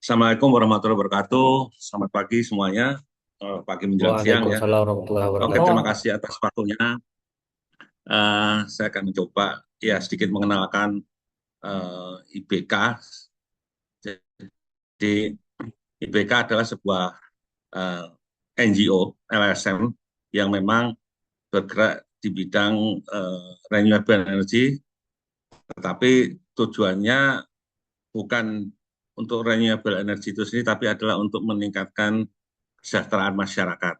Assalamualaikum warahmatullahi wabarakatuh. Selamat pagi semuanya. Pagi menjelang siang ya. Waalaikumsalam warahmatullahi Oke, wabarakatuh. terima kasih atas waktunya. Saya akan mencoba ya sedikit mengenalkan IBK. Jadi IBK adalah sebuah eh, NGO LSM yang memang bergerak di bidang renewable energy, tetapi tujuannya bukan untuk renewable energy itu sendiri, tapi adalah untuk meningkatkan kesejahteraan masyarakat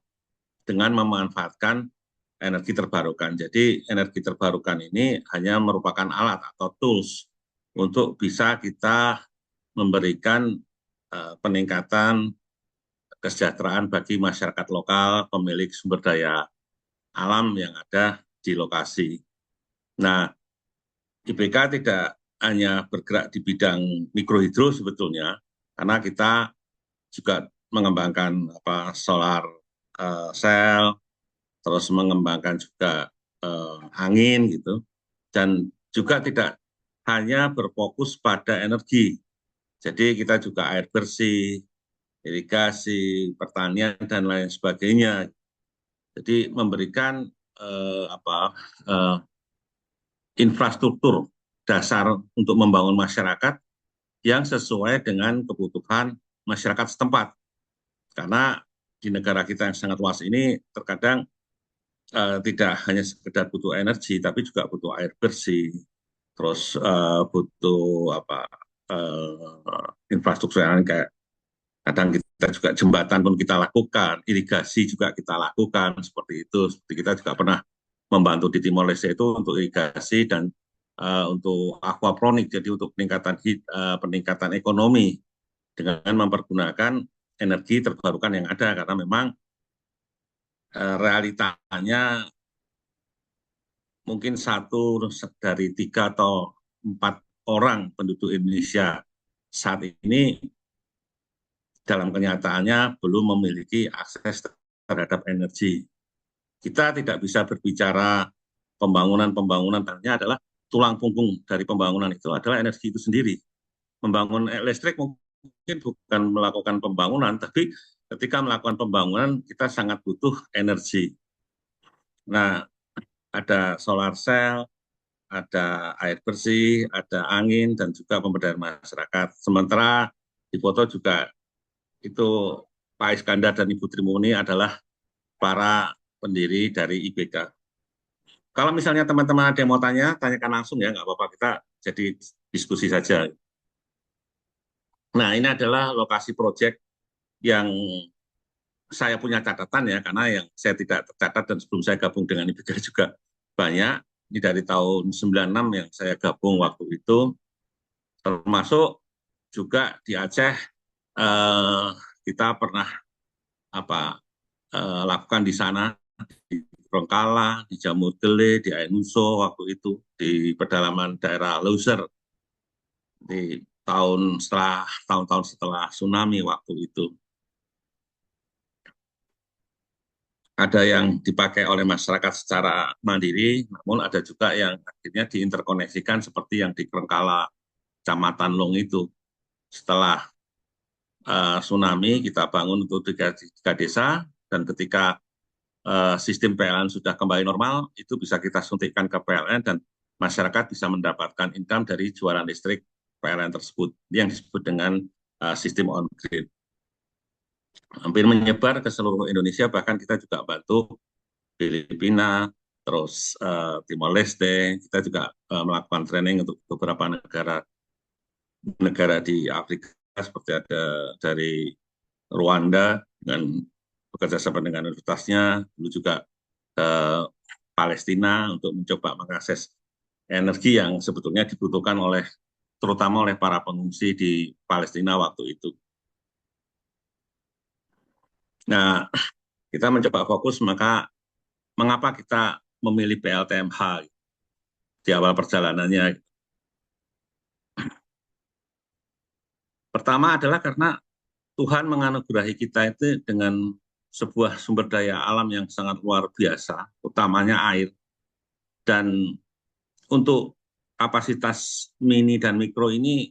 dengan memanfaatkan energi terbarukan. Jadi energi terbarukan ini hanya merupakan alat atau tools untuk bisa kita memberikan peningkatan kesejahteraan bagi masyarakat lokal, pemilik sumber daya alam yang ada di lokasi. Nah, IBK tidak hanya bergerak di bidang mikrohidro sebetulnya, karena kita juga mengembangkan solar cell, terus mengembangkan juga angin gitu, dan juga tidak hanya berfokus pada energi. Jadi kita juga air bersih, irigasi, pertanian dan lain sebagainya. Jadi memberikan eh, apa eh, infrastruktur dasar untuk membangun masyarakat yang sesuai dengan kebutuhan masyarakat setempat. Karena di negara kita yang sangat luas ini terkadang tidak hanya sekedar butuh energi, tapi juga butuh air bersih, terus butuh infrastruktur yang kayak kadang kita juga jembatan pun kita lakukan, irigasi juga kita lakukan seperti itu. Seperti kita juga pernah membantu di Timor Leste itu untuk irigasi dan untuk aquaponik, jadi untuk peningkatan ekonomi dengan mempergunakan energi terbarukan yang ada, karena memang realitanya mungkin satu dari 3 atau 4 orang penduduk Indonesia saat ini dalam kenyataannya belum memiliki akses terhadap energi. Kita tidak bisa berbicara pembangunan-pembangunan, artinya adalah tulang punggung dari pembangunan itu adalah energi itu sendiri. Membangun listrik mungkin bukan melakukan pembangunan, tapi ketika melakukan pembangunan kita sangat butuh energi. Nah, ada solar cell, ada air bersih, ada angin, dan juga pemberdayaan masyarakat. Sementara di foto juga itu Pak Iskandar dan Ibu Trimuni adalah para pendiri dari IBK. Kalau misalnya teman-teman ada yang mau tanya, tanyakan langsung ya, nggak apa-apa, kita jadi diskusi saja. Nah, ini adalah lokasi proyek yang saya punya catatan ya, karena yang saya tidak tercatat dan sebelum saya gabung dengan IBK juga banyak. Ini dari tahun 96 yang saya gabung waktu itu, termasuk juga di Aceh eh, kita pernah lakukan di sana, di Rongkala, di Jamur Gele, di Ainuso waktu itu, di pedalaman daerah Loser di tahun-tahun setelah tsunami waktu itu. Ada yang dipakai oleh masyarakat secara mandiri, namun ada juga yang akhirnya diinterkoneksikan seperti yang di Rongkala, Kecamatan Long itu. Setelah tsunami, kita bangun untuk tiga desa, dan ketika sistem PLN sudah kembali normal, itu bisa kita suntikkan ke PLN dan masyarakat bisa mendapatkan income dari jualan listrik PLN tersebut yang disebut dengan sistem on-grid. Hampir menyebar ke seluruh Indonesia, bahkan kita juga bantu Filipina, terus Timor Leste, kita juga melakukan training untuk beberapa negara di Afrika, seperti ada dari Rwanda dengan bekerja sama dengan universitasnya, dulu juga ke Palestina untuk mencoba mengakses energi yang sebetulnya dibutuhkan oleh terutama oleh para pengungsi di Palestina waktu itu. Nah, kita mencoba fokus, maka mengapa kita memilih PLTMH di awal perjalanannya? Pertama adalah karena Tuhan menganugerahi kita itu dengan sebuah sumber daya alam yang sangat luar biasa, utamanya air. Dan untuk kapasitas mini dan mikro ini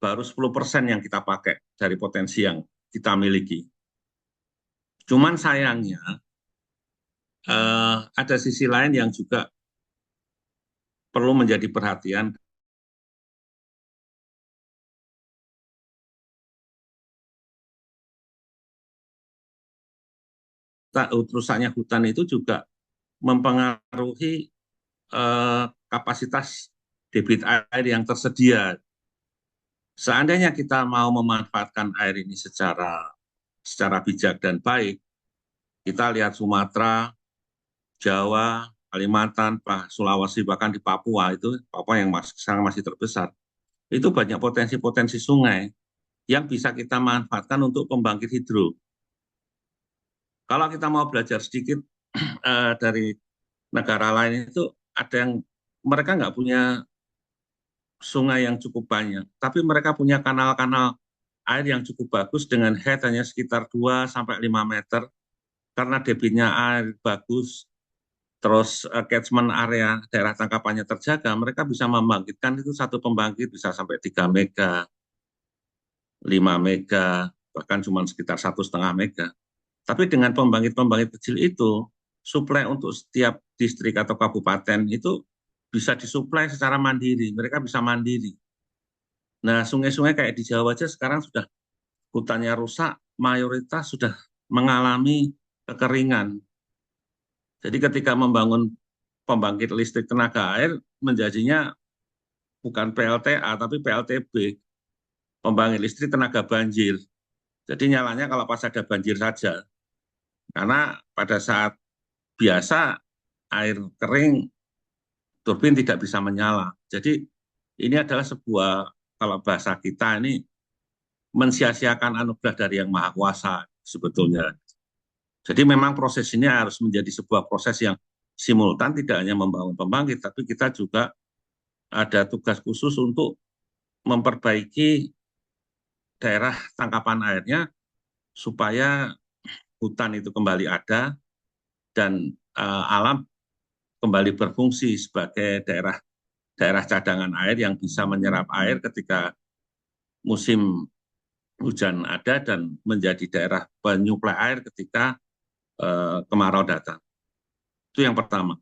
baru 10% yang kita pakai dari potensi yang kita miliki. Cuman sayangnya ada sisi lain yang juga perlu menjadi perhatian. Rusaknya hutan itu juga mempengaruhi kapasitas debit air yang tersedia. Seandainya kita mau memanfaatkan air ini secara bijak dan baik, kita lihat Sumatera, Jawa, Kalimantan, Sulawesi, bahkan di Papua itu, Papua yang sekarang masih terbesar, itu banyak potensi-potensi sungai yang bisa kita manfaatkan untuk pembangkit hidro. Kalau kita mau belajar sedikit dari negara lain itu, ada yang mereka nggak punya sungai yang cukup banyak, tapi mereka punya kanal-kanal air yang cukup bagus dengan head hanya sekitar 2 sampai 5 meter, karena debitnya air bagus, terus catchment area daerah tangkapannya terjaga, mereka bisa membangkitkan itu satu pembangkit bisa sampai 3 mega, 5 mega, bahkan cuma sekitar 1,5 mega. Tapi dengan pembangkit-pembangkit kecil itu, suplai untuk setiap distrik atau kabupaten itu bisa disuplai secara mandiri, mereka bisa mandiri. Nah, sungai-sungai kayak di Jawa aja sekarang sudah hutannya rusak, mayoritas sudah mengalami kekeringan. Jadi ketika membangun pembangkit listrik tenaga air, menjadinya bukan PLTA, tapi PLTB, pembangkit listrik tenaga banjir. Jadi nyalanya kalau pas ada banjir saja. Karena pada saat biasa, air kering, turbin tidak bisa menyala. Jadi ini adalah sebuah, kalau bahasa kita ini, mensia-siakan anugerah dari Yang Maha Kuasa sebetulnya. Jadi memang proses ini harus menjadi sebuah proses yang simultan, tidak hanya membangun pembangkit, tapi kita juga ada tugas khusus untuk memperbaiki daerah tangkapan airnya supaya hutan itu kembali ada dan alam kembali berfungsi sebagai daerah cadangan air yang bisa menyerap air ketika musim hujan ada dan menjadi daerah penyuplai air ketika kemarau datang. Itu yang pertama.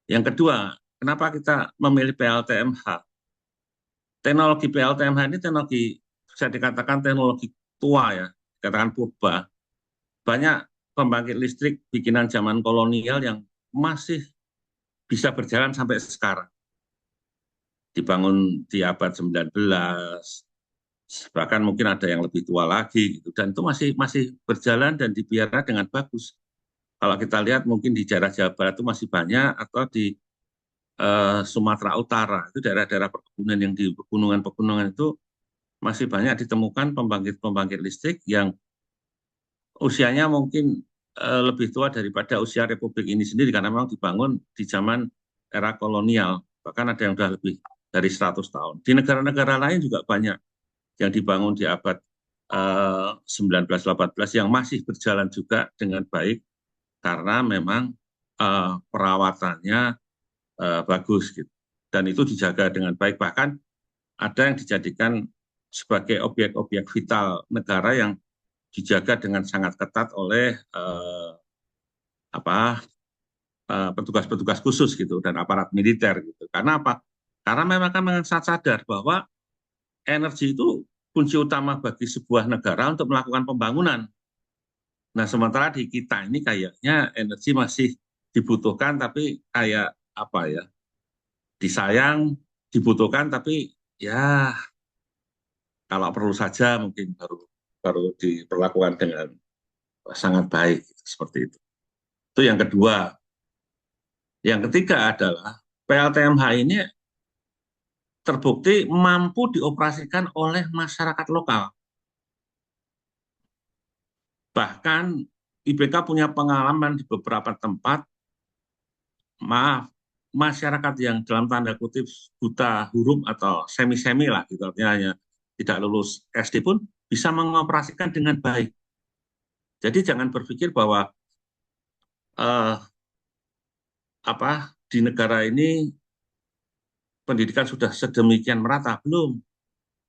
Yang kedua, kenapa kita memilih PLTMH? Teknologi PLTMH ini teknologi bisa dikatakan teknologi tua ya, dikatakan purba. Banyak pembangkit listrik bikinan zaman kolonial yang masih bisa berjalan sampai sekarang. Dibangun di abad 19, bahkan mungkin ada yang lebih tua lagi gitu. Dan itu masih berjalan dan dipelihara dengan bagus. Kalau kita lihat mungkin di daerah Jawa Barat itu masih banyak, atau di Sumatera Utara, itu daerah-daerah perkebunan yang di pegunungan-pegunungan itu masih banyak ditemukan pembangkit-pembangkit listrik yang usianya mungkin lebih tua daripada usia Republik ini sendiri, karena memang dibangun di zaman era kolonial, bahkan ada yang sudah lebih dari 100 tahun. Di negara-negara lain juga banyak yang dibangun di abad 19-18 yang masih berjalan juga dengan baik, karena memang perawatannya bagus gitu. Dan itu dijaga dengan baik, bahkan ada yang dijadikan sebagai objek-objek vital negara yang dijaga dengan sangat ketat oleh petugas-petugas khusus gitu dan aparat militer gitu. Karena apa? Karena memang kan sangat sadar bahwa energi itu kunci utama bagi sebuah negara untuk melakukan pembangunan. Nah, sementara di kita ini kayaknya energi masih dibutuhkan, tapi kayak apa ya? Disayang, dibutuhkan, tapi ya kalau perlu saja mungkin baru diperlakukan dengan sangat baik seperti itu. Itu yang kedua. Yang ketiga adalah PLTMH ini terbukti mampu dioperasikan oleh masyarakat lokal. Bahkan IBK punya pengalaman di beberapa tempat, maaf, masyarakat yang dalam tanda kutip buta huruf atau semi-semi lah, gitu, artinya hanya tidak lulus SD pun bisa mengoperasikan dengan baik. Jadi jangan berpikir bahwa eh, di negara ini pendidikan sudah sedemikian merata, belum.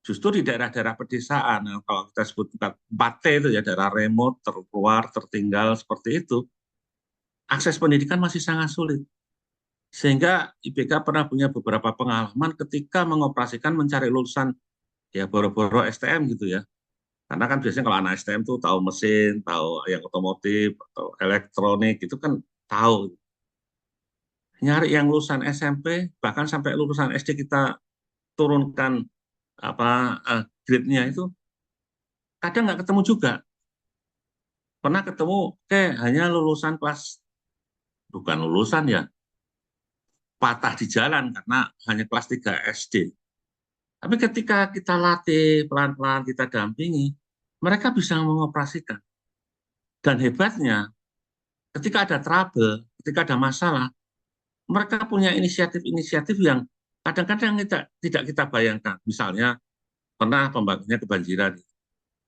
Justru di daerah-daerah pedesaan, nah, kalau kita sebut 4T itu ya, daerah remote, terluar, tertinggal, seperti itu, akses pendidikan masih sangat sulit. Sehingga IPK pernah punya beberapa pengalaman ketika mengoperasikan mencari lulusan ya boro-boro STM gitu ya. Karena kan biasanya kalau anak STM tuh tahu mesin, tahu yang otomotif, atau elektronik, itu kan tahu. Nyari yang lulusan SMP, bahkan sampai lulusan SD kita turunkan apa grade-nya itu, kadang nggak ketemu juga. Pernah ketemu, hanya lulusan kelas, bukan lulusan ya, patah di jalan karena hanya kelas 3 SD. Tapi ketika kita latih, pelan-pelan kita dampingi, mereka bisa mengoperasikan. Dan hebatnya, ketika ada trouble, ketika ada masalah, mereka punya inisiatif-inisiatif yang kadang-kadang tidak kita bayangkan. Misalnya, pernah pembangkitnya kebanjiran.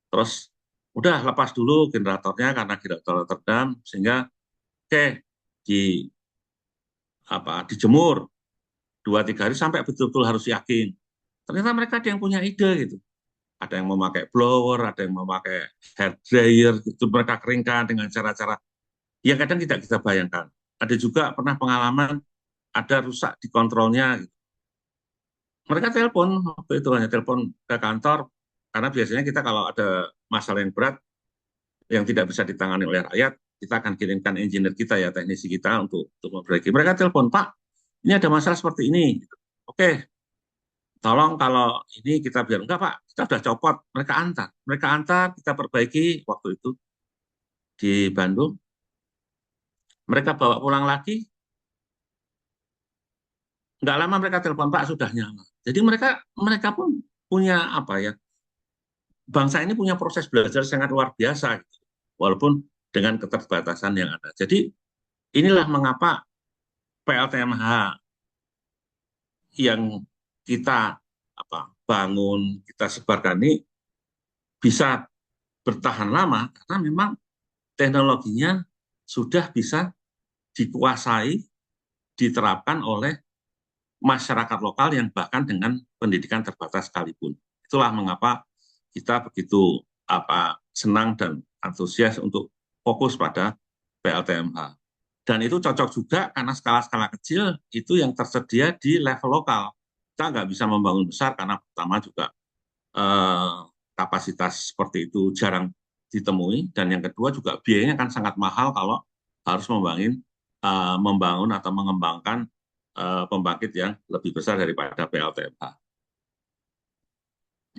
Terus, udah lepas dulu generatornya karena generator terdam, sehingga di dijemur 2-3 hari sampai betul-betul harus yakin. Ternyata mereka ada yang punya ide gitu. Ada yang memakai blower, ada yang memakai hair dryer, itu mereka keringkan dengan cara-cara yang kadang tidak kita bayangkan. Ada juga pernah pengalaman ada rusak di kontrolnya. Mereka telepon, waktu itu hanya telepon ke kantor, karena biasanya kita kalau ada masalah yang berat, yang tidak bisa ditangani oleh rakyat, kita akan kirimkan engineer kita ya, teknisi kita untuk memperbaiki. Mereka telepon, Pak, ini ada masalah seperti ini. Oke, tolong kalau ini kita biar enggak Pak, kita sudah copot, mereka antar, kita perbaiki waktu itu di Bandung, mereka bawa pulang lagi, enggak lama mereka telepon Pak sudah nyala. Jadi mereka mereka pun punya apa ya, bangsa ini punya proses belajar sangat luar biasa, gitu. Walaupun dengan keterbatasan yang ada. Jadi inilah mengapa PLTMH yang kita bangun, kita sebarkan ini bisa bertahan lama karena memang teknologinya sudah bisa dikuasai, diterapkan oleh masyarakat lokal yang bahkan dengan pendidikan terbatas sekalipun. Itulah mengapa kita begitu senang dan antusias untuk fokus pada PLTMH. Dan itu cocok juga karena skala-skala kecil itu yang tersedia di level lokal. Kita nggak bisa membangun besar karena pertama juga eh, kapasitas seperti itu jarang ditemui, dan yang kedua juga biayanya kan sangat mahal kalau harus membangun atau mengembangkan pembangkit yang lebih besar daripada PLTMH.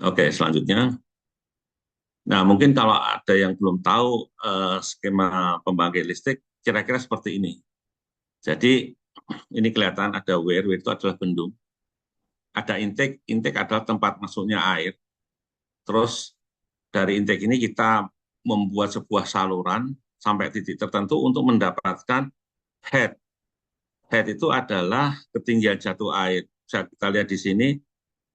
Oke, selanjutnya. Nah, mungkin kalau ada yang belum tahu skema pembangkit listrik, kira-kira seperti ini. Jadi, ini kelihatan ada weir itu adalah bendung. Ada intake, intake adalah tempat masuknya air. Terus dari intake ini kita membuat sebuah saluran sampai titik tertentu untuk mendapatkan head. Head itu adalah ketinggian jatuh air. Bisa kita lihat di sini,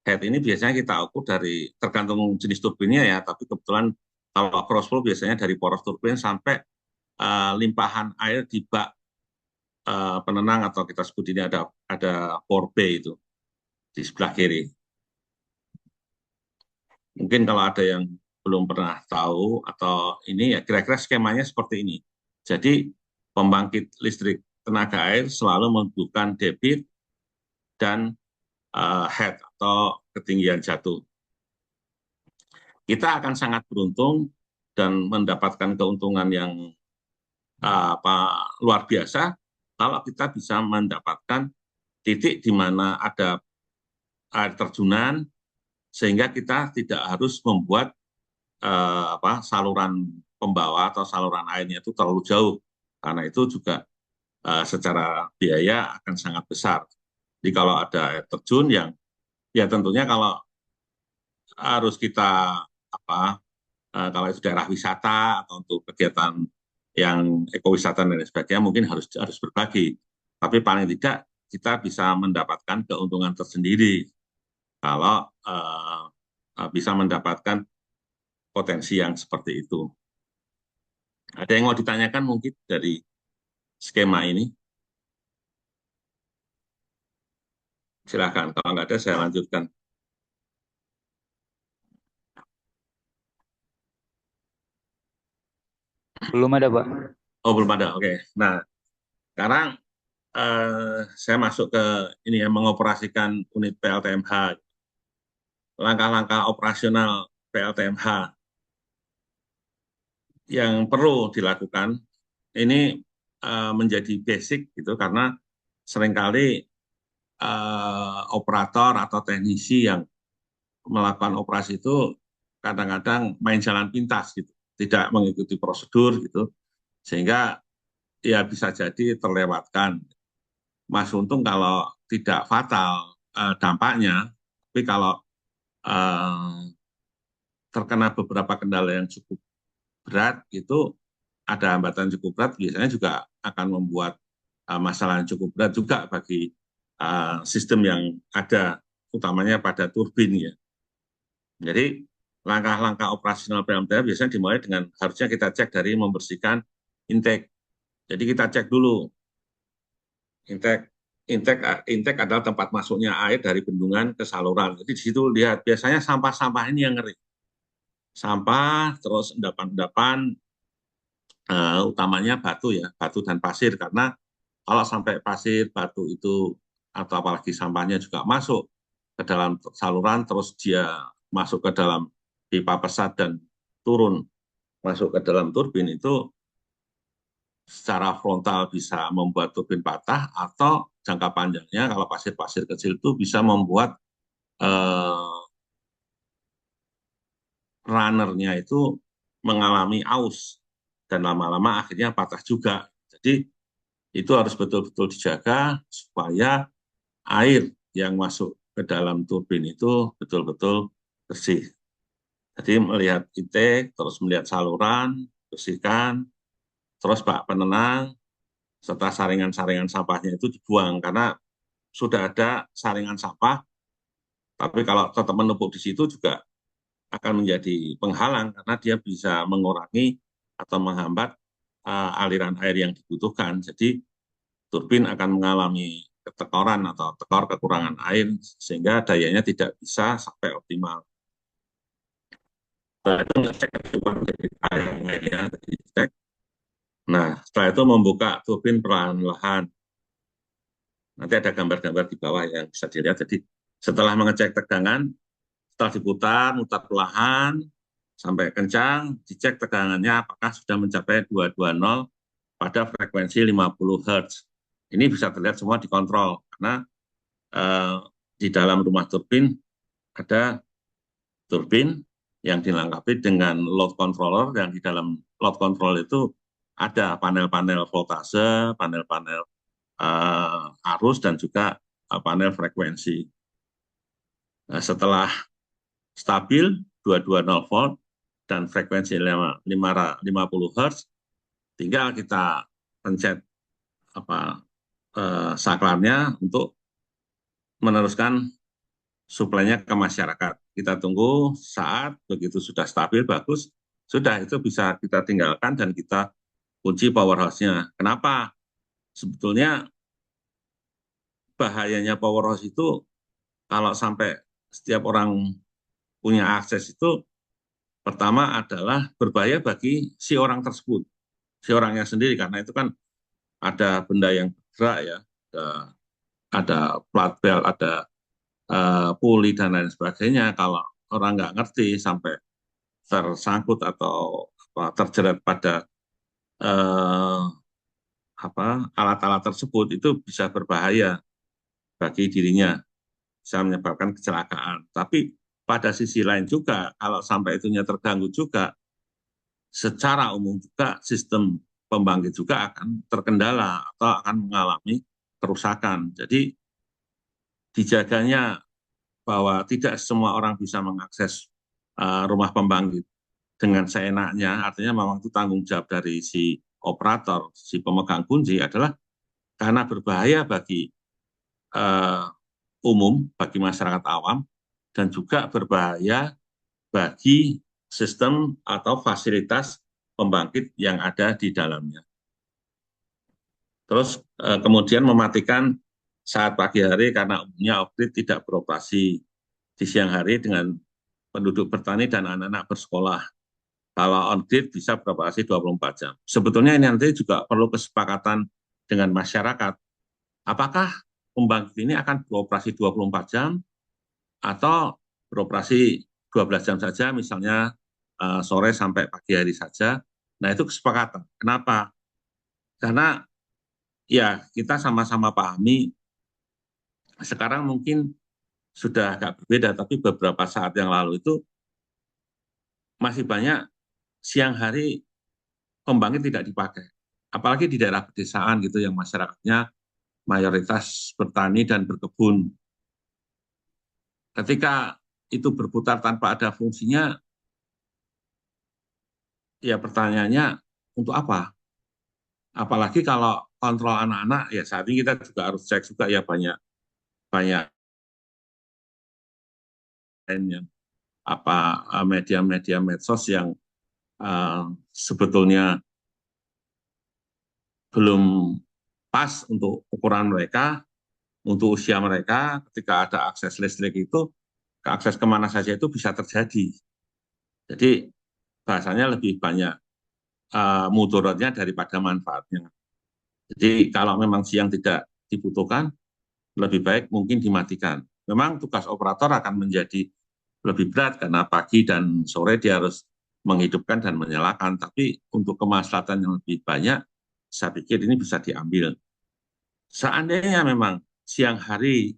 head ini biasanya kita ukur dari tergantung jenis turbinnya ya, tapi kebetulan kalau cross flow biasanya dari poros turbin sampai limpahan air di bak penenang atau kita sebut ini ada 4B itu di sebelah kiri. Mungkin kalau ada yang belum pernah tahu atau ini ya kira-kira skemanya seperti ini. Jadi pembangkit listrik tenaga air selalu membutuhkan debit dan head atau ketinggian jatuh. Kita akan sangat beruntung dan mendapatkan keuntungan yang luar biasa kalau kita bisa mendapatkan titik di mana ada air terjunan sehingga kita tidak harus membuat saluran pembawa atau saluran airnya itu terlalu jauh, karena itu juga secara biaya akan sangat besar. Jadi kalau ada air terjun yang ya tentunya kalau harus kita kalau itu daerah wisata atau untuk kegiatan yang ekowisata dan lain sebagainya mungkin harus berbagi. Tapi paling tidak kita bisa mendapatkan keuntungan tersendiri kalau bisa mendapatkan potensi yang seperti itu. Ada yang mau ditanyakan mungkin dari skema ini? Silakan, kalau nggak ada saya lanjutkan. Belum ada, Pak. Oh, belum ada. Oke. Nah, sekarang saya masuk ke ini ya, mengoperasikan unit PLTMH. Langkah-langkah operasional PLTMH yang perlu dilakukan ini menjadi basic gitu karena seringkali operator atau teknisi yang melakukan operasi itu kadang-kadang main jalan pintas gitu, tidak mengikuti prosedur gitu, sehingga ya bisa jadi terlewatkan. Mas Untung kalau tidak fatal dampaknya, tapi kalau eh, terkena beberapa kendala yang cukup berat itu ada hambatan cukup berat biasanya juga akan membuat masalah yang cukup berat juga bagi sistem yang ada utamanya pada turbin ya. Jadi langkah-langkah operasional PLTU biasanya dimulai dengan harusnya kita cek dari membersihkan intake. Jadi kita cek dulu intake intake adalah tempat masuknya air dari bendungan ke saluran. Jadi di situ lihat biasanya sampah-sampah ini yang ngeri. Sampah terus endapan-endapan utamanya batu ya, batu dan pasir karena kalau sampai pasir, batu itu atau apalagi sampahnya juga masuk ke dalam saluran terus dia masuk ke dalam pipa pesat dan turun masuk ke dalam turbin itu secara frontal bisa membuat turbin patah atau jangka panjangnya kalau pasir-pasir kecil itu bisa membuat eh, runnernya itu mengalami aus dan lama-lama akhirnya patah juga. Jadi itu harus betul-betul dijaga supaya air yang masuk ke dalam turbin itu betul-betul bersih. Jadi melihat intake, terus melihat saluran, bersihkan, terus bak penenang, serta saringan-saringan sampahnya itu dibuang karena sudah ada saringan sampah, tapi kalau tetap menumpuk di situ juga akan menjadi penghalang karena dia bisa mengurangi atau menghambat aliran air yang dibutuhkan. Jadi turbin akan mengalami ketekoran atau tekor kekurangan air sehingga dayanya tidak bisa sampai optimal. Setelah itu ngecek kecukupan dari airnya, dicek. Nah, setelah itu membuka turbin perlahan-lahan. Nanti ada gambar-gambar di bawah yang bisa dilihat. Jadi setelah mengecek tegangan, setelah diputar, mutar perlahan, sampai kencang, dicek tegangannya apakah sudah mencapai 220 pada frekuensi 50 Hz. Ini bisa terlihat semua dikontrol, karena eh, di dalam rumah turbin ada turbin yang dilengkapi dengan load controller, yang di dalam load control itu ada panel-panel voltase, panel-panel arus, dan juga panel frekuensi. Nah, setelah stabil 220 volt dan frekuensi 50 Hz, tinggal kita pencet apa saklarnya untuk meneruskan suplainya ke masyarakat. Kita tunggu saat begitu sudah stabil, bagus, sudah itu bisa kita tinggalkan dan kita kunci power house-nya. Kenapa? Sebetulnya bahayanya power house itu kalau sampai setiap orang punya akses itu pertama adalah berbahaya bagi si orang tersebut, si orangnya sendiri karena itu kan ada benda yang bergerak ya, ada plat belt, ada puli dan lain sebagainya. Kalau orang nggak ngerti sampai tersangkut atau terjerat pada eh, alat-alat tersebut itu bisa berbahaya bagi dirinya, bisa menyebabkan kecelakaan. Tapi pada sisi lain juga, kalau sampai itunya terganggu juga, secara umum juga sistem pembangkit juga akan terkendala atau akan mengalami kerusakan. Jadi dijaganya bahwa tidak semua orang bisa mengakses rumah pembangkit dengan seenaknya, artinya memang itu tanggung jawab dari si operator, si pemegang kunci adalah karena berbahaya bagi uh, umum, bagi masyarakat awam, dan juga berbahaya bagi sistem atau fasilitas pembangkit yang ada di dalamnya. Terus kemudian mematikan saat pagi hari karena umumnya off-grid tidak beroperasi di siang hari dengan penduduk bertani dan anak-anak bersekolah. Kalau on grid bisa beroperasi 24 jam. Sebetulnya ini nanti juga perlu kesepakatan dengan masyarakat. Apakah pembangkit ini akan beroperasi 24 jam atau beroperasi 12 jam saja, misalnya sore sampai pagi hari saja. Nah, itu kesepakatan. Kenapa? Karena ya kita sama-sama pahami sekarang mungkin sudah agak berbeda, tapi beberapa saat yang lalu itu masih banyak siang hari pembangkit tidak dipakai. Apalagi di daerah pedesaan gitu yang masyarakatnya mayoritas bertani dan berkebun. Ketika itu berputar tanpa ada fungsinya, ya pertanyaannya untuk apa? Apalagi kalau kontrol anak-anak, ya saat ini kita juga harus cek juga ya banyak banyak yang apa media-media medsos yang sebetulnya belum pas untuk ukuran mereka, untuk usia mereka. Ketika ada akses listrik itu, akses kemana saja itu bisa terjadi. Jadi bahasanya lebih banyak mudaratnya daripada manfaatnya. Jadi kalau memang siang tidak dibutuhkan, lebih baik mungkin dimatikan. Memang tugas operator akan menjadi lebih berat karena pagi dan sore dia harus menghidupkan dan menyalakan. Tapi untuk kemaslahatan yang lebih banyak, saya pikir ini bisa diambil. Seandainya memang siang hari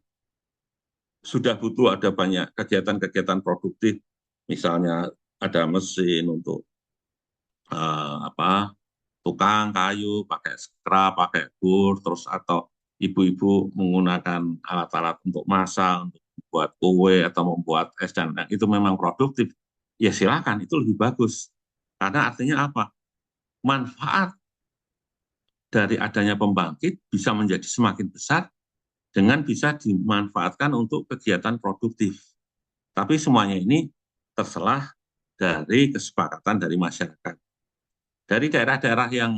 sudah butuh ada banyak kegiatan-kegiatan produktif, misalnya ada mesin untuk apa tukang kayu, pakai scrap, pakai bur, terus atau ibu-ibu menggunakan alat-alat untuk masak, untuk membuat kue atau membuat es dan itu memang produktif, ya silakan, itu lebih bagus. Karena artinya apa? Manfaat dari adanya pembangkit bisa menjadi semakin besar dengan bisa dimanfaatkan untuk kegiatan produktif. Tapi semuanya ini terselah dari kesepakatan dari masyarakat. Dari daerah-daerah yang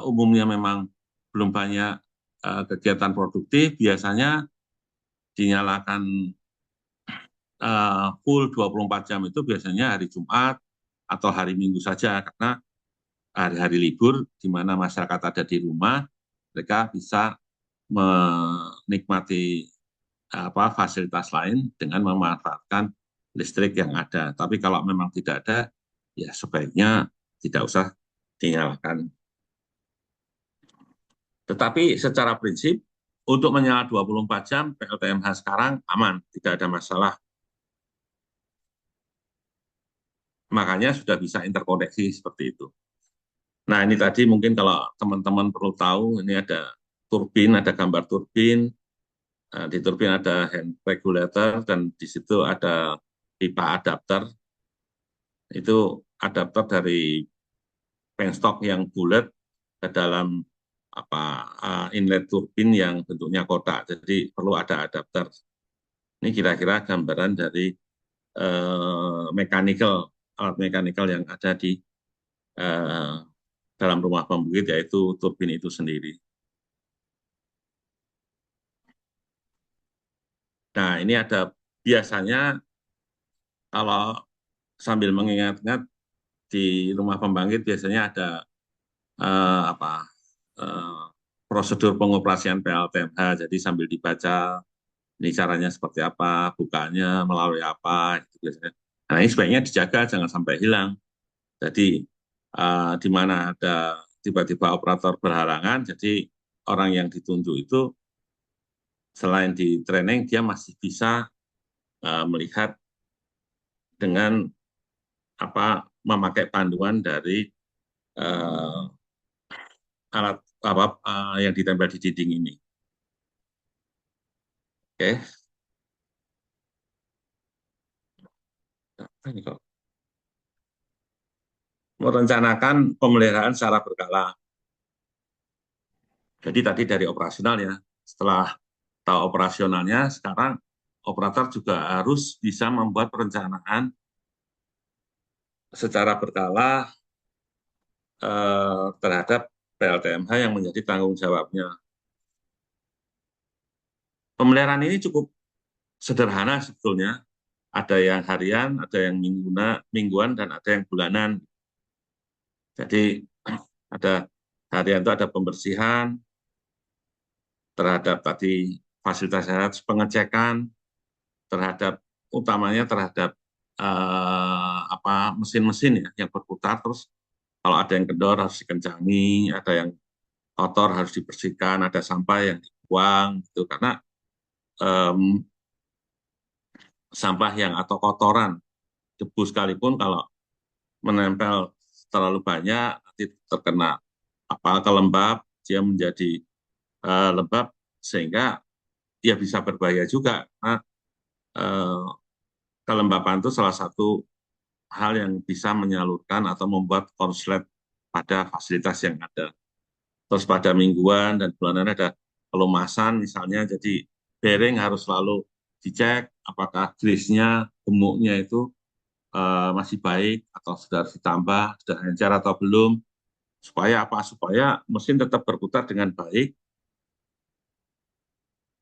umumnya memang belum banyak kegiatan produktif, biasanya dinyalakan full 24 jam itu biasanya hari Jumat atau hari Minggu saja, karena hari-hari libur di mana masyarakat ada di rumah, mereka bisa menikmati fasilitas lain dengan memanfaatkan listrik yang ada. Tapi kalau memang tidak ada, ya sebaiknya tidak usah dinyalakan. Tetapi secara prinsip, untuk menyala 24 jam, PLTMH sekarang aman, tidak ada masalah. Makanya sudah bisa interkoneksi seperti itu. Nah, ini tadi mungkin kalau teman-teman perlu tahu, ini ada turbin, ada gambar turbin, di turbin ada hand regulator, dan di situ ada pipa adapter. Itu adapter dari penstock yang bulat ke dalam inlet turbin yang bentuknya kotak. Jadi perlu ada adapter. Ini kira-kira gambaran dari alat mekanikal yang ada di eh, dalam rumah pembangkit, yaitu turbin itu sendiri. Nah, ini ada biasanya kalau sambil mengingat-ingat di rumah pembangkit biasanya ada apa prosedur pengoperasian PLTMH. Jadi sambil dibaca ini caranya seperti apa, bukanya melalui apa, gitu biasanya. Nah, ini sebaiknya dijaga jangan sampai hilang. Jadi di mana ada tiba-tiba operator berhalangan, jadi orang yang ditunjuk itu selain di training dia masih bisa melihat dengan memakai panduan dari uh, alat yang ditempel di dinding ini. Oke, apa ini kok? Merencanakan pemeliharaan secara berkala. Jadi tadi dari operasional ya, setelah tahu operasionalnya, sekarang operator juga harus bisa membuat perencanaan secara berkala terhadap PLTMH yang menjadi tanggung jawabnya. Pemeliharaan ini cukup sederhana sebetulnya. ada yang harian, ada yang mingguan, dan ada yang bulanan. Jadi ada harian itu ada pembersihan terhadap tadi fasilitas kesehatan, pengecekan terhadap utamanya terhadap mesin-mesin ya yang berputar, terus kalau ada yang kendor harus dikencangi, ada yang kotor harus dibersihkan, ada sampah yang dibuang gitu, karena em, sampah yang atau kotoran debu sekalipun kalau menempel terlalu banyak nanti terkena kelembab, dia menjadi lembab sehingga dia bisa berbahaya juga. Nah, eh, kelembapan itu salah satu hal yang bisa menyalurkan atau membuat konslet pada fasilitas yang ada. Terus pada mingguan dan bulanan ada pelumasan misalnya, jadi bearing harus selalu dicek apakah grease-nya, gemuknya itu masih baik atau sudah harus ditambah, sudah encer atau belum, supaya apa? Supaya mesin tetap berputar dengan baik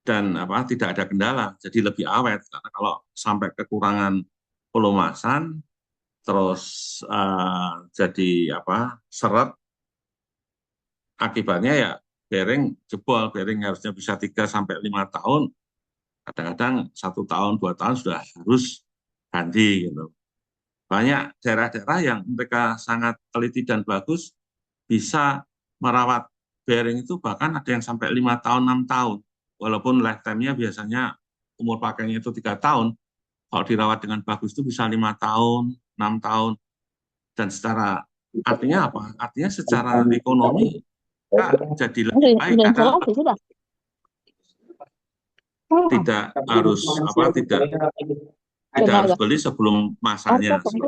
dan tidak ada kendala, jadi lebih awet. Karena kalau sampai kekurangan pelumasan, terus jadi seret, akibatnya ya bearing jebol. Bearing harusnya bisa 3 sampai 5 tahun, kadang-kadang 1 tahun 2 tahun sudah harus ganti gitu. Banyak daerah-daerah yang mereka sangat teliti dan bagus bisa merawat bearing itu, bahkan ada yang sampai 5 tahun 6 tahun, walaupun lifetime-nya biasanya umur pakainya itu 3 tahun. Kalau dirawat dengan bagus itu bisa 5 tahun 6 tahun, dan secara artinya apa? Artinya secara ekonomi jadi lebih baik Udah karena instalasi sudah. tidak harus tidak tidak harus Tenaga. beli sebelum Apa masanya. kamu?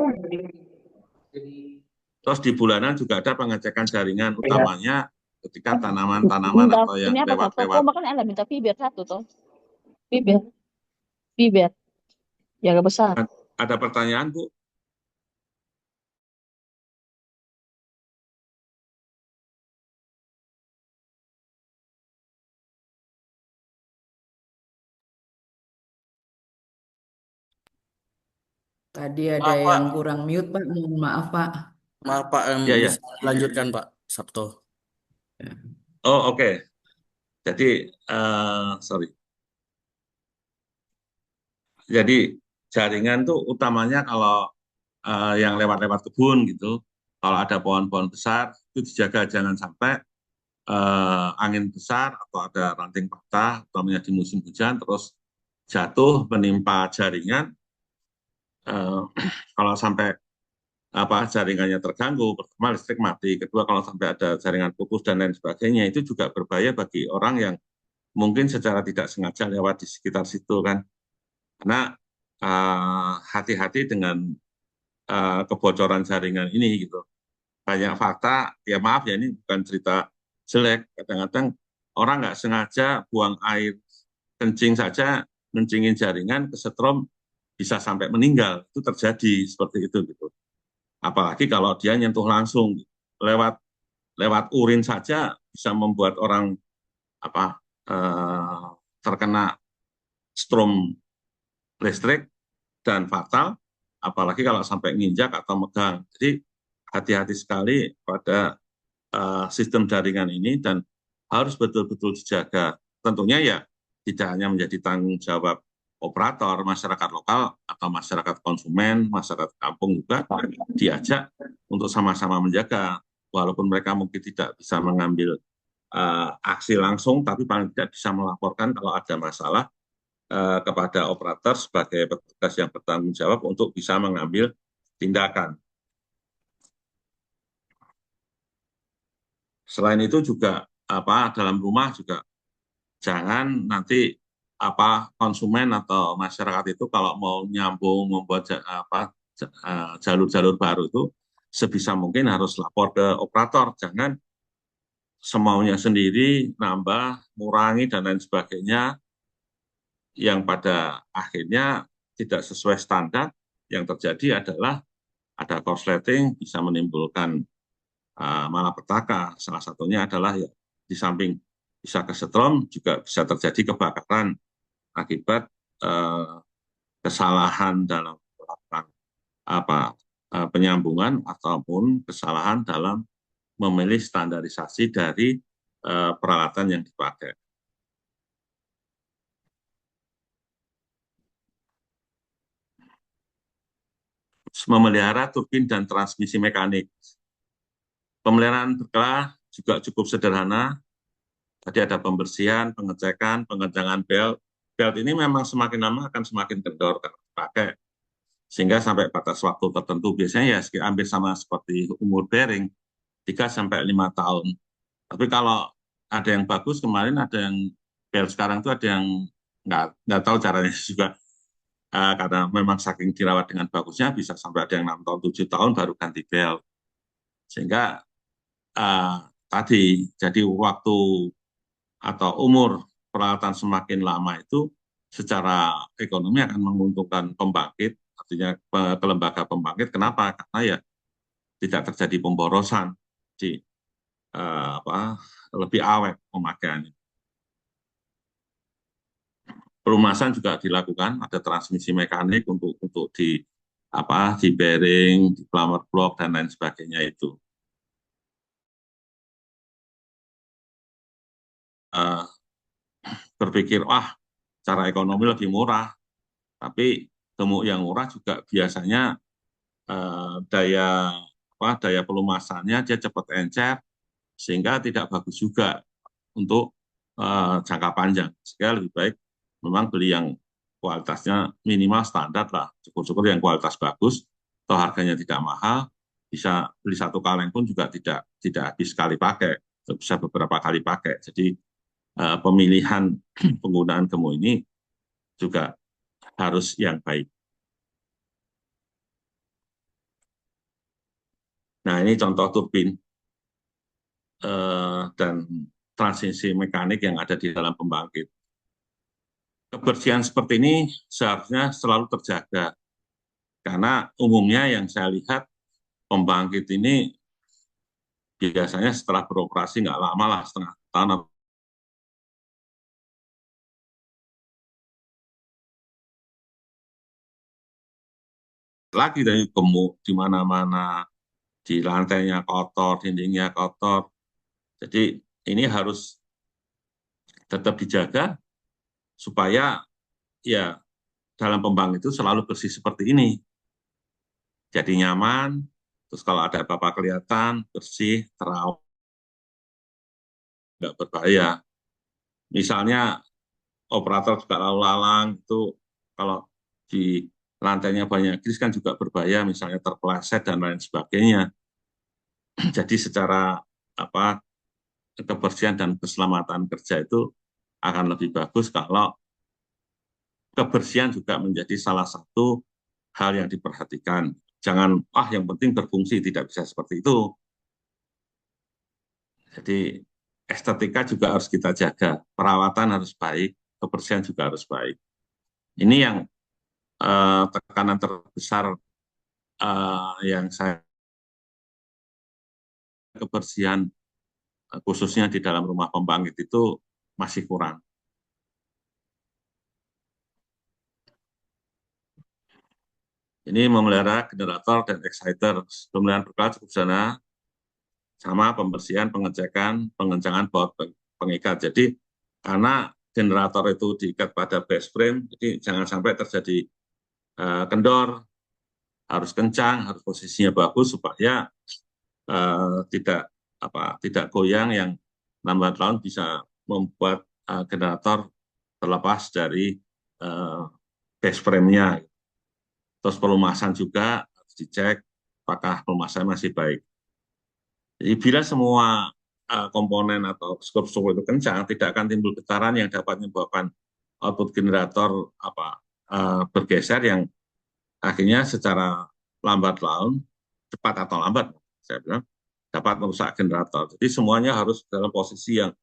Terus di bulanan juga ada pengecekan jaringan, utamanya ketika tanaman-tanaman Minta atau yang ini apa Sabtu? Oh, lewat-lewat. makan elah minta fiber satu tuh. Fiber, fiber. Jaga besar. Ada pertanyaan, Bu? Tadi ada Maaf, yang Pak. kurang mute, Pak. Mohon maaf, Pak. Maaf, Pak. Ya, Bisa ya. lanjutkan, Pak Sabto. Oh, oke. Jadi, sorry. Jadi, jaringan tuh utamanya kalau yang lewat-lewat kebun gitu, kalau ada pohon-pohon besar, itu dijaga jangan sampai angin besar atau ada ranting patah, utamanya di musim hujan, terus jatuh menimpa jaringan. Eh, Kalau sampai jaringannya terganggu, pertama listrik mati, kedua kalau sampai ada jaringan putus dan lain sebagainya, itu juga berbahaya bagi orang yang mungkin secara tidak sengaja lewat di sekitar situ kan. Karena hati-hati dengan kebocoran jaringan ini gitu. Banyak fakta, ya maaf ya, ini bukan cerita jelek, kadang-kadang orang nggak sengaja buang air kencing saja, kencingin jaringan, kesetrum, bisa sampai meninggal. Itu terjadi seperti itu gitu. Apalagi kalau dia nyentuh langsung, lewat lewat urin saja bisa membuat orang apa eh, terkena strom listrik dan fatal, apalagi kalau sampai nginjak atau megang. Jadi hati-hati sekali pada sistem jaringan ini dan harus betul-betul dijaga. Tentunya ya tidak hanya menjadi tanggung jawab operator, masyarakat lokal atau masyarakat konsumen, masyarakat kampung juga diajak untuk sama-sama menjaga. Walaupun mereka mungkin tidak bisa mengambil aksi langsung, tapi paling tidak bisa melaporkan kalau ada masalah kepada operator sebagai petugas yang bertanggung jawab untuk bisa mengambil tindakan. Selain itu juga dalam rumah juga jangan nanti konsumen atau masyarakat itu kalau mau nyambung membuat jalur-jalur baru itu sebisa mungkin harus lapor ke operator, jangan semaunya sendiri nambah, ngurangi dan lain sebagainya yang pada akhirnya tidak sesuai standar. Yang terjadi adalah ada korsleting, bisa menimbulkan malapetaka. Salah satunya adalah ya di samping bisa kesetrum juga bisa terjadi kebakaran akibat kesalahan dalam melakukan penyambungan ataupun kesalahan dalam memilih standarisasi dari peralatan yang dipakai. Memelihara turbin dan transmisi mekanik. Pemeliharaan berkala juga cukup sederhana. Tadi ada pembersihan, pengecekan, pengencangan belt. Belt ini memang semakin lama akan semakin kendor karena dipakai. Sehingga sampai batas waktu tertentu, biasanya ya hampir sama seperti umur bearing, 3-5 tahun. Tapi kalau ada yang bagus, kemarin ada yang belt sekarang itu ada yang nggak tahu caranya juga. Karena memang saking dirawat dengan bagusnya, bisa sampai ada yang 6 tahun, 7 tahun baru ganti belt. Sehingga tadi, jadi waktu atau umur peralatan semakin lama itu secara ekonomi akan menguntungkan pembangkit, artinya ke lembaga pembangkit. Kenapa? Karena ya tidak terjadi pemborosan, di lebih awet pemakaiannya. Pelumasan juga dilakukan, ada transmisi mekanik untuk di bearing, di plumber block dan lain sebagainya itu. Berpikir, cara ekonomi lebih murah, tapi gemuk yang murah juga biasanya daya pelumasannya dia cepat encer, sehingga tidak bagus juga untuk jangka panjang. Sehingga lebih baik memang beli yang kualitasnya minimal standar lah, syukur-syukur yang kualitas bagus, atau harganya tidak mahal, bisa beli satu kaleng pun juga tidak habis sekali pakai, bisa beberapa kali pakai. Jadi pemilihan penggunaan gemuk ini juga harus yang baik. Nah, ini contoh turbin dan transmisi mekanik yang ada di dalam pembangkit. Kebersihan seperti ini seharusnya selalu terjaga, karena umumnya yang saya lihat pembangkit ini biasanya setelah beroperasi nggak lama lah, setengah tahun lagi dari gemuk di mana-mana, di lantainya kotor, dindingnya kotor. Jadi ini harus tetap dijaga supaya ya dalam pembangkit itu selalu bersih seperti ini. Jadi nyaman, terus kalau ada apa-apa kelihatan, bersih, terawat, nggak berbahaya. Misalnya operator juga lalu lalang, itu kalau di lantainya banyak grease kan juga berbahaya, misalnya terpeleset dan lain sebagainya. Jadi secara kebersihan dan keselamatan kerja itu akan lebih bagus kalau kebersihan juga menjadi salah satu hal yang diperhatikan. Jangan, yang penting berfungsi, tidak bisa seperti itu. Jadi estetika juga harus kita jaga, perawatan harus baik, kebersihan juga harus baik. Ini yang tekanan terbesar yang saya kebersihan khususnya di dalam rumah pembangkit itu masih kurang. Ini memelihara generator dan exciter. Pemeliharaan berkala cukup sederhana, sama pembersihan, pengecekan, pengencangan baut pengikat. Jadi karena generator itu diikat pada base frame, jadi jangan sampai terjadi kendor, harus kencang, harus posisinya bagus supaya tidak goyang yang lambat laun bisa membuat generator terlepas dari base frame-nya. Terus pelumasan juga harus dicek apakah pelumasan masih baik. Jadi bila semua komponen atau skrup-skrup itu kencang, tidak akan timbul getaran yang dapat menyebabkan output generator bergeser yang akhirnya secara lambat laun, cepat atau lambat, saya bilang, dapat merusak generator. Jadi semuanya harus dalam posisi yang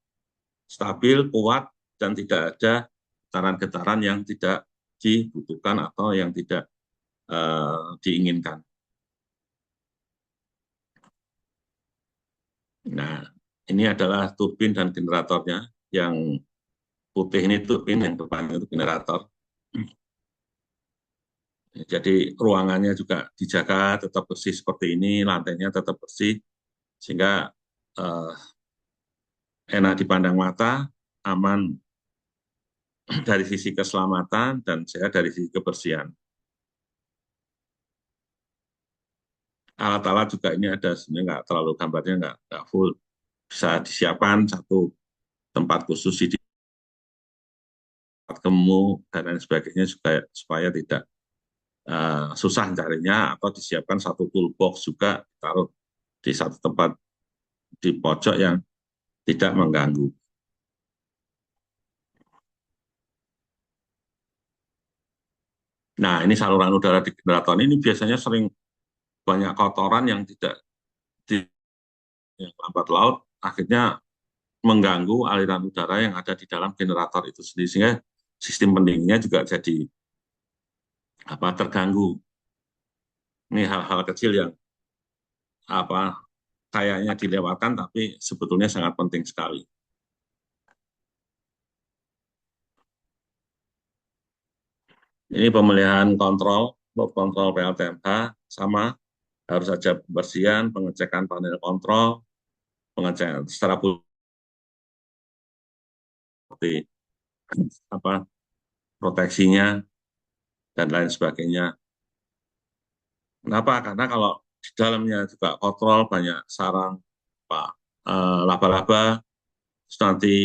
stabil, kuat, dan tidak ada getaran-getaran yang tidak dibutuhkan atau yang tidak diinginkan. Nah, ini adalah turbin dan generatornya. Yang putih ini turbin, yang depannya itu generator. Jadi ruangannya juga dijaga tetap bersih seperti ini, lantainya tetap bersih, sehingga eh, enak dipandang mata, aman dari sisi keselamatan, dan sehat dari sisi kebersihan. Alat-alat juga ini ada, sebenarnya nggak terlalu gambarnya nggak full. Bisa disiapkan satu tempat khusus di tempat gemuk dan lain sebagainya supaya tidak susah carinya, atau disiapkan satu toolbox juga taruh di satu tempat di pojok yang tidak mengganggu. Nah, ini saluran udara di generator ini biasanya sering banyak kotoran yang tidak di yang lambat laut, akhirnya mengganggu aliran udara yang ada di dalam generator itu sendiri, sehingga sistem pendinginnya juga jadi terganggu. Ini hal-hal kecil yang apa kayaknya dilewatkan, tapi sebetulnya sangat penting sekali. Ini pemeliharaan kontrol PLTMH, sama harus saja pembersihan, pengecekan panel kontrol, pengecekan secara seperti apa proteksinya dan lain sebagainya. Kenapa? Karena kalau di dalamnya juga kontrol banyak sarang laba-laba, terus nanti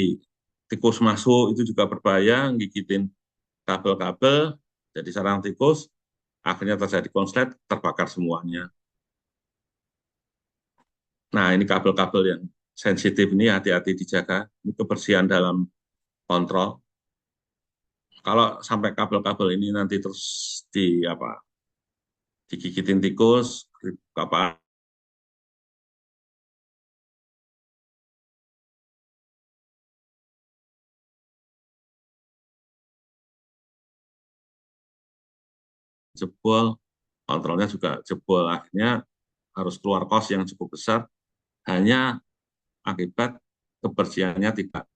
tikus masuk itu juga berbahaya, gigitin kabel-kabel, jadi sarang tikus, akhirnya terjadi konslet, terbakar semuanya. Nah, ini kabel-kabel yang sensitif ini hati-hati dijaga, ini kebersihan dalam kontrol. Kalau sampai kabel-kabel ini nanti terus digigitin tikus, apa jebol, kontrolnya juga jebol, akhirnya harus keluar kos yang cukup besar hanya akibat kebersihannya tidak.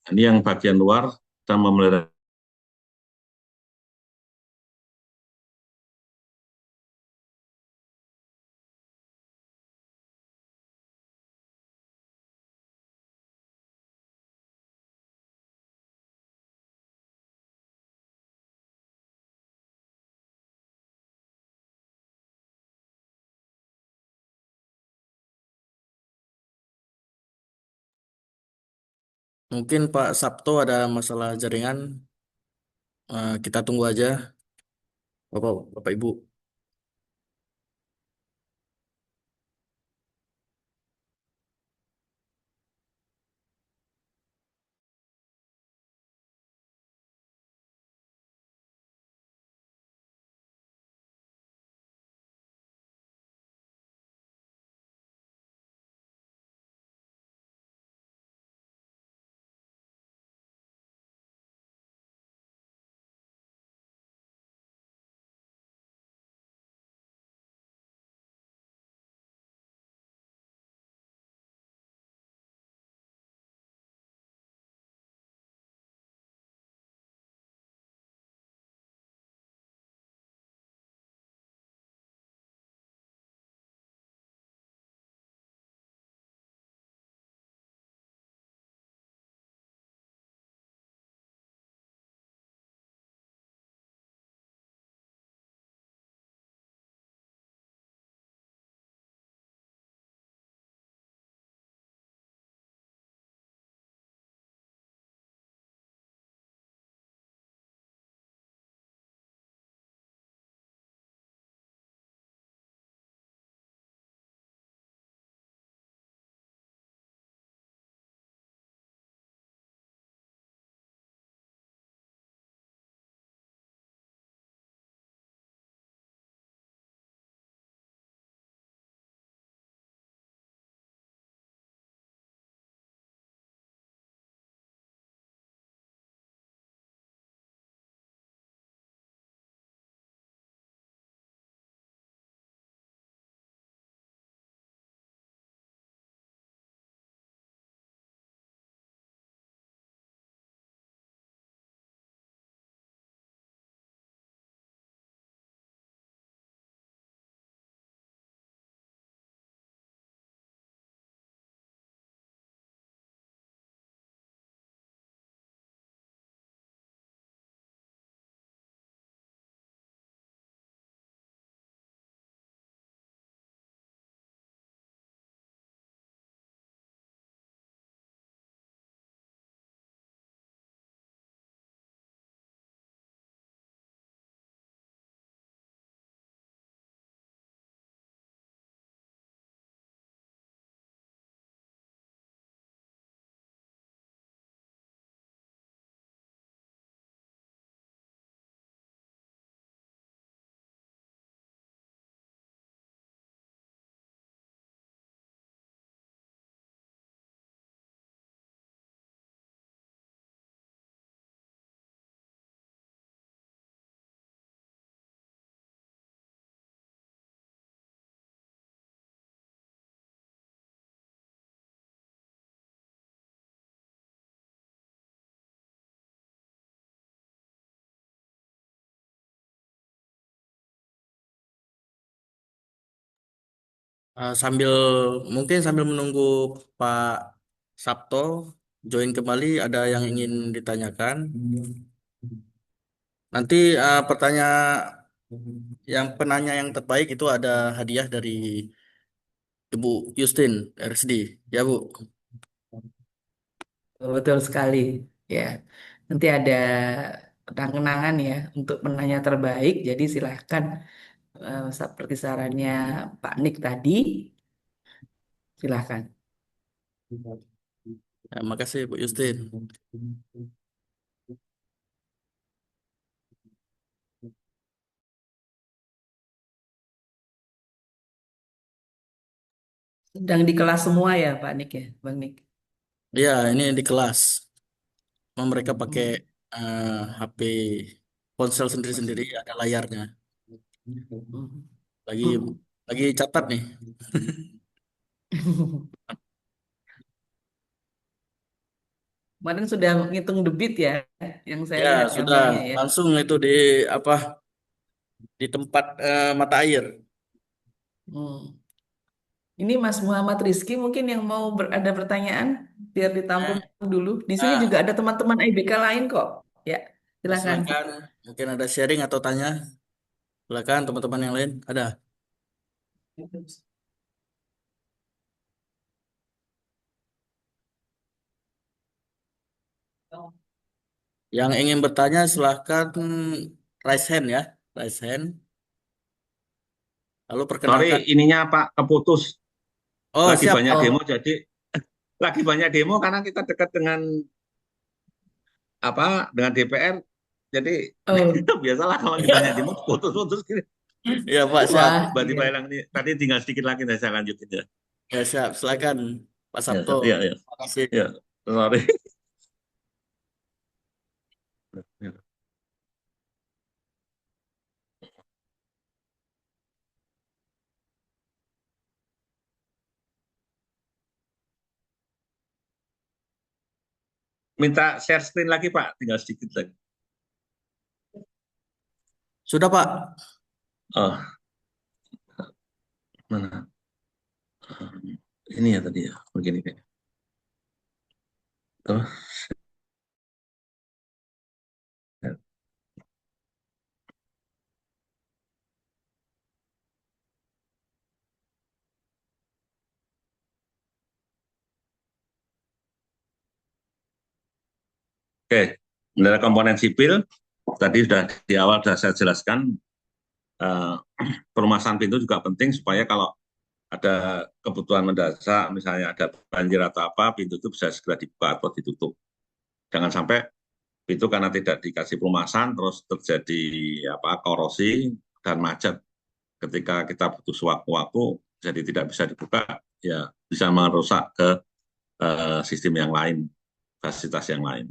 Ini yang bagian luar dan memelihara Mungkin Pak Sabto ada masalah jaringan. Kita tunggu aja, Bapak Ibu. Sambil mungkin sambil menunggu Pak Sabto join kembali, ada yang ingin ditanyakan. Nanti yang penanya yang terbaik itu ada hadiah dari Ibu Justin RSD, ya Bu. Betul sekali. Ya, nanti ada kenang-kenangan ya untuk penanya terbaik. Jadi silahkan seperti sarannya Pak Nik tadi, silahkan. Makasih Bu Justin. Sedang di kelas semua ya Pak Nik ya, Bang Nik. Ya, ini di kelas. Mereka pakai Hmm. HP ponsel sendiri-sendiri, ada layarnya. Hmm. Lagi Hmm. lagi catat nih. Kemarin sudah ngitung debit ya, yang saya Ya, lihat sudah gambarnya ya. langsung itu di apa di tempat mata air. Hmm. Ini Mas Muhammad Rizky mungkin yang mau ada pertanyaan, biar ditampung Eh, dulu. Di sini juga ah, ada teman-teman IBK lain kok. Ya, silakan. silakan. Mungkin ada sharing atau tanya. Silakan teman-teman yang lain. Ada. Yang ingin bertanya silahkan raise hand ya. Raise hand. Lalu Sorry, perkenalkan. ininya Pak keputus. Oh, Lagi siap. banyak demo, Oh, jadi lagi banyak demo karena kita dekat dengan dengan DPR. Jadi oh, biasalah kalau lagi banyak demo putus-putus gini. Ya, Pak, siap. wah, Tiba-tiba iya. hilang nih. Tadi tinggal sedikit lagi saya lanjutin ya. Ya, siap. Silakan Pak Ya, Sabto. ya, ya. Terima kasih. Ya, sorry. Minta share screen lagi Pak, tinggal sedikit lagi. Sudah, Pak. Oh, mana? Ini ya tadi ya, begini kayaknya. Terus, ya. Oke, dari komponen sipil tadi sudah di awal sudah saya jelaskan, eh, permasalahan pintu juga penting supaya kalau ada kebutuhan mendesak, misalnya ada banjir atau apa, pintu itu bisa segera dibuka atau ditutup. Jangan sampai pintu karena tidak dikasih pelumasan terus terjadi korosi dan macet ketika kita butuh sewaktu-waktu jadi tidak bisa dibuka, ya bisa merusak ke sistem yang lain, fasilitas yang lain.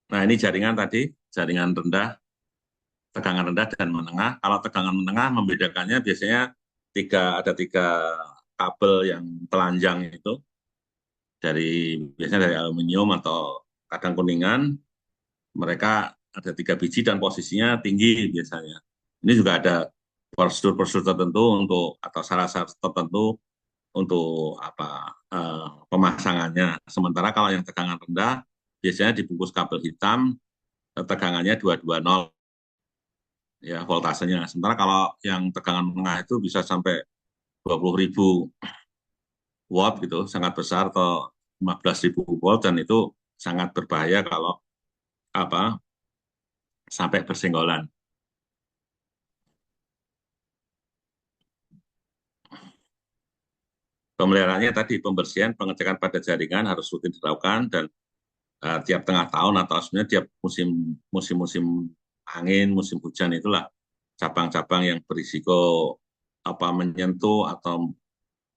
Nah ini jaringan tadi, jaringan rendah, tegangan rendah dan menengah. Kalau tegangan menengah membedakannya biasanya ada tiga kabel yang telanjang itu, biasanya dari aluminium atau kadang kuningan. Mereka ada 3 biji dan posisinya tinggi biasanya. Ini juga ada prosedur-prosedur tertentu atau syarat-syarat tertentu untuk pemasangannya. Sementara kalau yang tegangan rendah biasanya dibungkus kabel hitam, tegangannya 220 ya voltasenya. Sementara kalau yang tegangan menengah itu bisa sampai 20.000 watt gitu, sangat besar, atau 15.000 volt, dan itu sangat berbahaya kalau apa sampai bersenggolan. Pemeliharaannya tadi pembersihan, pengecekan pada jaringan harus rutin dilakukan, dan tiap tengah tahun atau sebenarnya tiap musim angin, musim hujan itulah cabang-cabang yang berisiko menyentuh atau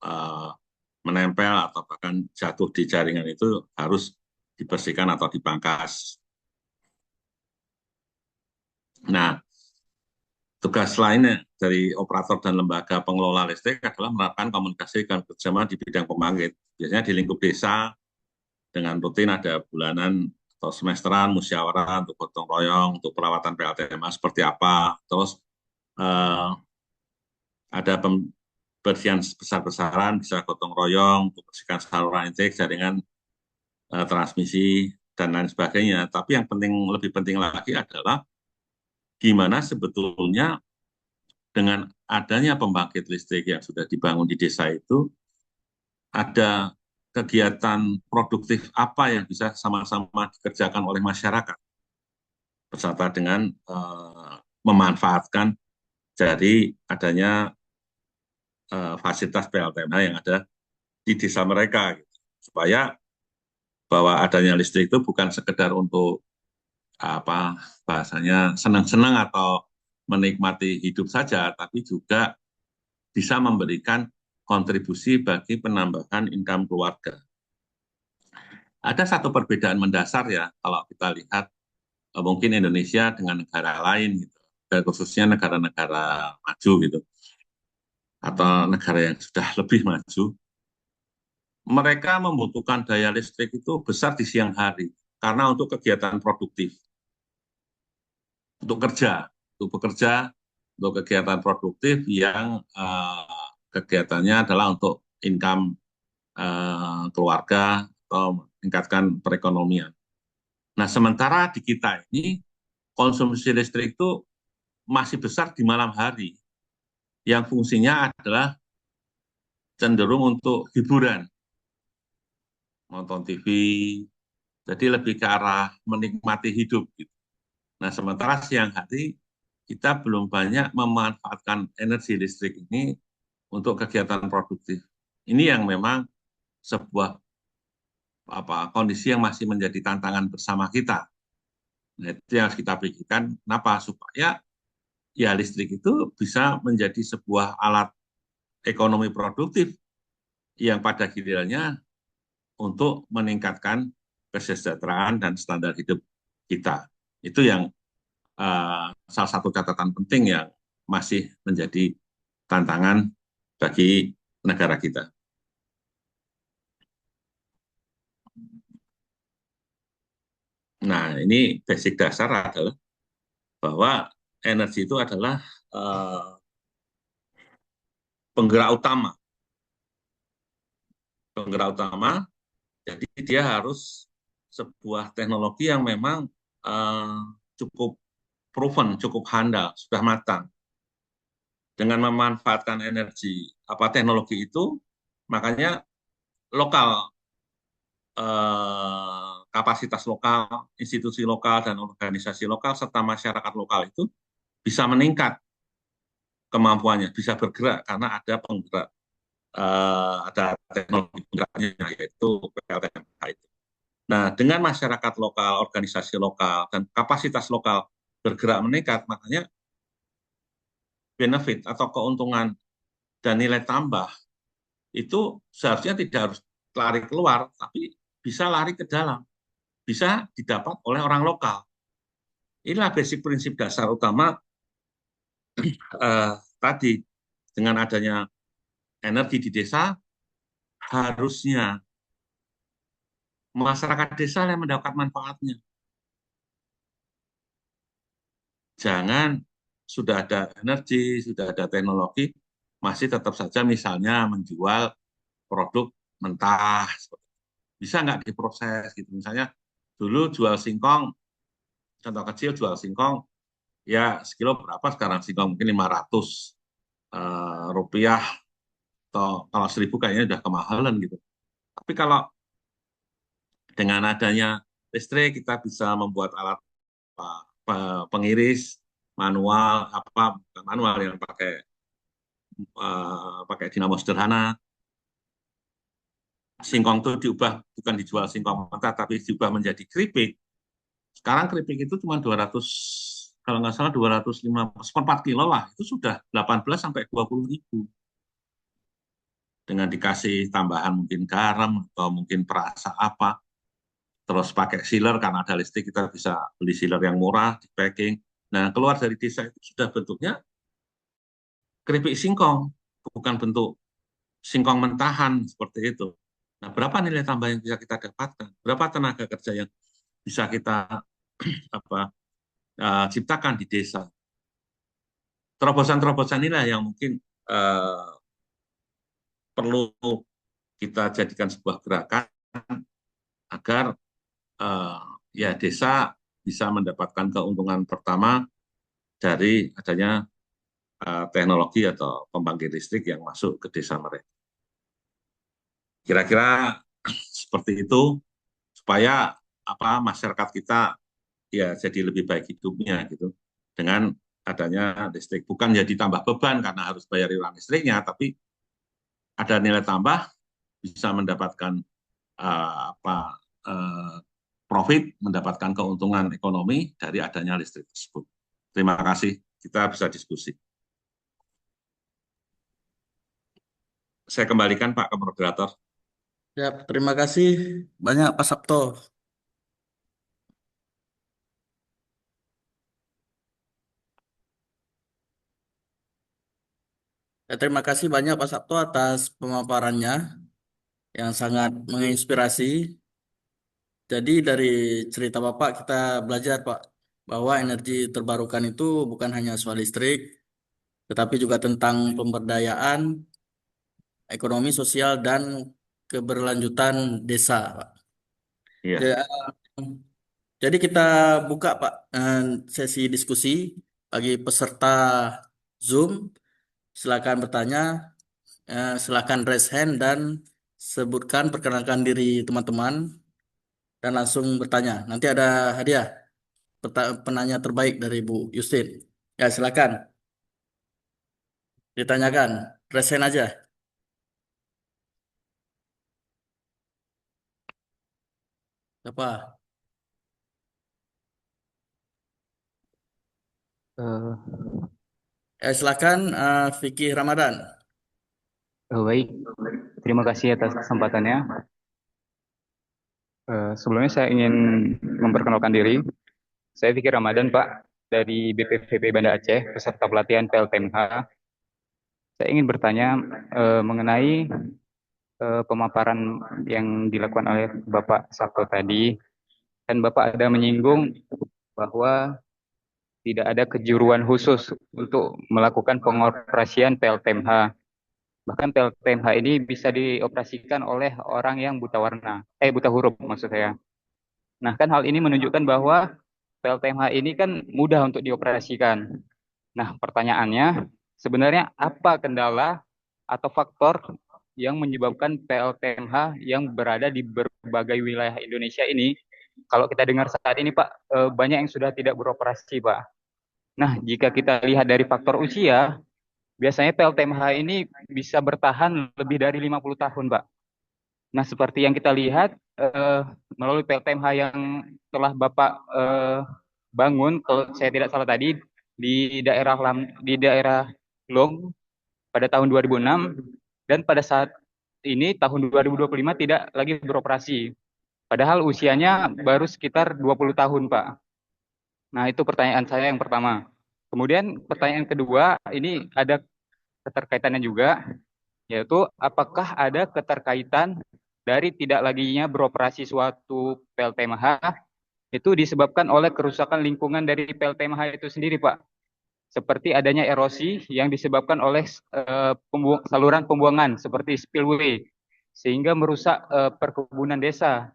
uh, menempel atau bahkan jatuh di jaringan itu harus dibersihkan atau dipangkas. Nah, tugas lainnya dari operator dan lembaga pengelola listrik adalah menerapkan komunikasi dan kerjasama di bidang pembangkit. Biasanya di lingkup desa dengan rutin ada bulanan atau semesteran musyawarah untuk gotong royong, untuk perawatan PLTMA seperti apa, terus eh, ada pembersihan besar-besaran, bisa gotong royong untuk bersihkan saluran intake, jaringan transmisi, dan lain sebagainya. Tapi yang lebih penting lagi adalah gimana sebetulnya dengan adanya pembangkit listrik yang sudah dibangun di desa itu, ada kegiatan produktif apa yang bisa sama-sama dikerjakan oleh masyarakat, beserta dengan memanfaatkan dari adanya fasilitas PLTMH yang ada di desa mereka, gitu. Supaya bahwa adanya listrik itu bukan sekedar untuk apa bahasanya senang-senang atau menikmati hidup saja, tapi juga bisa memberikan kontribusi bagi penambahan income keluarga. Ada satu perbedaan mendasar ya kalau kita lihat mungkin Indonesia dengan negara lain gitu, dan khususnya negara-negara maju gitu, atau negara yang sudah lebih maju. Mereka membutuhkan daya listrik itu besar di siang hari karena untuk kegiatan produktif, untuk kerja, untuk bekerja, untuk kegiatan produktif yang kegiatannya adalah untuk income keluarga atau meningkatkan perekonomian. Nah, sementara di kita ini konsumsi listrik itu masih besar di malam hari, yang fungsinya adalah cenderung untuk hiburan, nonton TV, jadi lebih ke arah menikmati hidup, gitu. Nah, sementara siang hari kita belum banyak memanfaatkan energi listrik ini untuk kegiatan produktif. Ini yang memang sebuah kondisi yang masih menjadi tantangan bersama kita. Nah, itu yang harus kita pikirkan, kenapa supaya ya listrik itu bisa menjadi sebuah alat ekonomi produktif yang pada gilirannya untuk meningkatkan kesejahteraan dan standar hidup kita. Itu yang salah satu catatan penting yang masih menjadi tantangan bagi negara kita. Nah, ini basic dasar adalah bahwa energi itu adalah penggerak utama. Penggerak utama, jadi dia harus sebuah teknologi yang memang cukup proven, cukup handal, sudah matang. Dengan memanfaatkan energi teknologi itu, makanya lokal, kapasitas lokal, institusi lokal, dan organisasi lokal, serta masyarakat lokal itu bisa meningkat kemampuannya, bisa bergerak karena ada penggerak, ada teknologi penggeraknya, yaitu PLTMH itu. Nah, dengan masyarakat lokal, organisasi lokal, dan kapasitas lokal bergerak meningkat, makanya benefit atau keuntungan dan nilai tambah itu seharusnya tidak harus lari keluar, tapi bisa lari ke dalam, bisa didapat oleh orang lokal. Inilah basic prinsip dasar utama tadi. Dengan adanya energi di desa, harusnya masyarakat desa yang mendapat manfaatnya. Jangan sudah ada energi, sudah ada teknologi, masih tetap saja misalnya menjual produk mentah. Bisa nggak diproses gitu. Misalnya dulu jual singkong, contoh kecil jual singkong, ya sekilo berapa sekarang singkong, mungkin 500 rupiah, atau kalau 1.000 kayaknya udah kemahalan gitu. Tapi kalau dengan adanya listrik, kita bisa membuat alat pengiris manual, bukan manual, yang pakai dinamo sederhana. Singkong itu diubah, bukan dijual singkong mentah, tapi diubah menjadi keripik. Sekarang keripik itu cuma 200, kalau nggak salah 250, 4 kilo lah, itu sudah 18-20 ribu. Dengan dikasih tambahan mungkin garam, atau mungkin perasa apa, terus pakai sealer, karena ada listrik kita bisa beli sealer yang murah, di packing. Nah, keluar dari desa itu sudah bentuknya keripik singkong, bukan bentuk singkong mentahan seperti itu. Nah, berapa nilai tambah yang bisa kita dapatkan? Berapa tenaga kerja yang bisa kita ciptakan di desa? Terobosan-terobosan inilah yang mungkin eh, perlu kita jadikan sebuah gerakan agar eh, ya desa bisa mendapatkan keuntungan pertama dari adanya teknologi atau pembangkit listrik yang masuk ke desa mereka. Kira-kira seperti itu supaya masyarakat kita ya jadi lebih baik hidupnya gitu dengan adanya listrik, bukan jadi tambah beban karena harus bayar iuran listriknya, tapi ada nilai tambah bisa mendapatkan profit, mendapatkan keuntungan ekonomi dari adanya listrik tersebut. Terima kasih, kita bisa diskusi. Saya kembalikan Pak ke moderator. Ya, terima kasih banyak Pak Sabto. Ya, terima kasih banyak Pak Sabto atas pemaparannya yang sangat menginspirasi. Jadi dari cerita Bapak kita belajar Pak bahwa energi terbarukan itu bukan hanya soal listrik, tetapi juga tentang pemberdayaan ekonomi sosial dan keberlanjutan desa, Pak. Iya. Ya, jadi kita buka Pak sesi diskusi bagi peserta Zoom. Silakan bertanya, silakan raise hand dan sebutkan perkenalkan diri teman-teman dan langsung bertanya. Nanti ada hadiah penanya terbaik dari Bu Justin. Ya, silakan ditanyakan. Raise hand aja. Apa? Eh, Silakan Vicky Ramadan. Baik, terima kasih atas kesempatannya. Sebelumnya saya ingin memperkenalkan diri. Saya Fikri Ramadan, Pak, dari BPVP Banda Aceh, peserta pelatihan PLTMH. Saya ingin bertanya mengenai pemaparan yang dilakukan oleh Bapak Sabto tadi. Dan Bapak ada menyinggung bahwa tidak ada kejuruan khusus untuk melakukan pengoperasian PLTMH. Bahkan PLTMH ini bisa dioperasikan oleh orang yang buta buta huruf maksud saya. Nah, kan hal ini menunjukkan bahwa PLTMH ini kan mudah untuk dioperasikan. Nah, pertanyaannya, sebenarnya apa kendala atau faktor yang menyebabkan PLTMH yang berada di berbagai wilayah Indonesia ini, kalau kita dengar saat ini, Pak, banyak yang sudah tidak beroperasi, Pak. Nah, jika kita lihat dari faktor usia, biasanya PLTMH ini bisa bertahan lebih dari 50 tahun, Pak. Nah, seperti yang kita lihat melalui PLTMH yang telah Bapak bangun, kalau saya tidak salah tadi di daerah Long pada tahun 2006 dan pada saat ini tahun 2025 tidak lagi beroperasi. Padahal usianya baru sekitar 20 tahun, Pak. Nah, itu pertanyaan saya yang pertama. Kemudian pertanyaan kedua, ini ada keterkaitannya juga, yaitu apakah ada keterkaitan dari tidak laginya beroperasi suatu PLTMH itu disebabkan oleh kerusakan lingkungan dari PLTMH itu sendiri, Pak. Seperti adanya erosi yang disebabkan oleh saluran pembuangan seperti spillway, sehingga merusak perkebunan desa.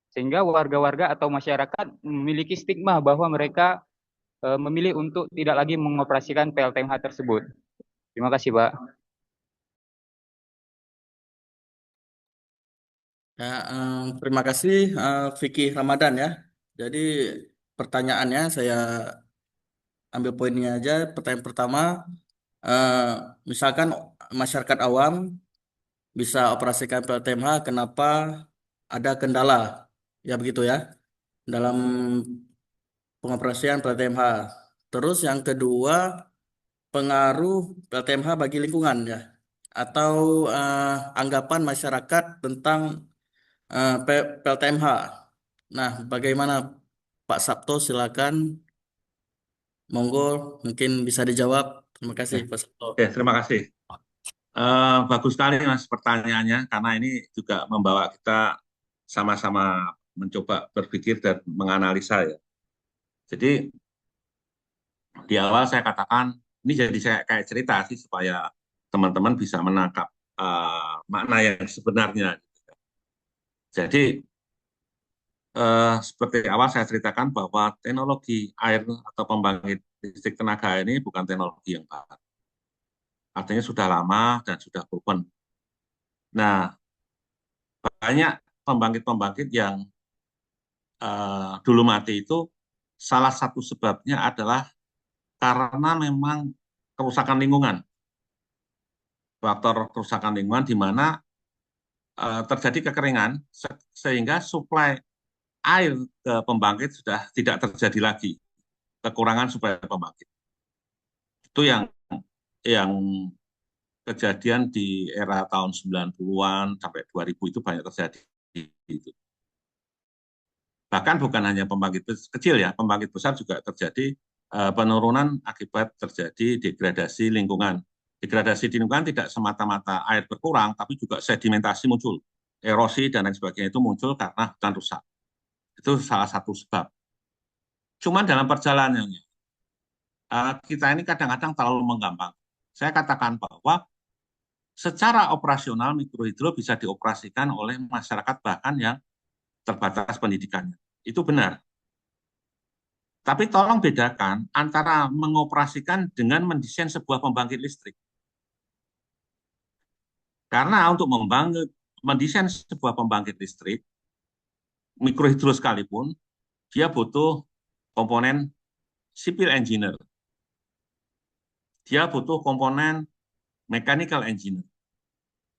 Sehingga warga-warga atau masyarakat memiliki stigma bahwa mereka memilih untuk tidak lagi mengoperasikan PLTMH tersebut. Terima kasih, Pak. Ya, terima kasih Vicky Ramadan ya. Jadi pertanyaannya saya ambil poinnya aja. Pertanyaan pertama, eh, misalkan masyarakat awam bisa operasikan PLTMH, kenapa ada kendala? Ya begitu ya, dalam pengoperasian PLTMH. Terus yang kedua, pengaruh PLTMH bagi lingkungan ya, atau anggapan masyarakat tentang PLTMH. Nah, bagaimana Pak Sabto? Silakan, monggo, mungkin bisa dijawab. Terima kasih Pak Sabto. Terima kasih. Bagus sekali Mas pertanyaannya, karena ini juga membawa kita sama-sama mencoba berpikir dan menganalisa ya. Jadi di awal saya katakan, ini jadi saya kayak cerita sih supaya teman-teman bisa menangkap makna yang sebenarnya. Jadi seperti awal saya ceritakan bahwa teknologi air atau pembangkit listrik tenaga ini bukan teknologi yang baru. Artinya sudah lama dan sudah proven. Nah, banyak pembangkit-pembangkit yang dulu mati itu salah satu sebabnya adalah karena memang kerusakan lingkungan. Faktor kerusakan lingkungan di mana terjadi kekeringan sehingga suplai air ke pembangkit sudah tidak terjadi lagi. Kekurangan suplai pembangkit. Itu yang kejadian di era tahun 90-an sampai 2000 itu banyak terjadi. Bahkan bukan hanya pembangkit kecil ya, pembangkit besar juga terjadi penurunan akibat terjadi degradasi lingkungan. Degradasi di lingkungan tidak semata-mata air berkurang, tapi juga sedimentasi muncul. Erosi dan lain sebagainya itu muncul karena hutan rusak. Itu salah satu sebab. Cuman dalam perjalanannya, kita ini kadang-kadang terlalu menggampang. Saya katakan bahwa secara operasional mikrohidro bisa dioperasikan oleh masyarakat bahkan yang terbatas pendidikannya. Itu benar. Tapi tolong bedakan antara mengoperasikan dengan mendesain sebuah pembangkit listrik. Karena untuk mendesain sebuah pembangkit listrik, mikrohidro sekalipun, dia butuh komponen civil engineer. Dia butuh komponen mechanical engineer.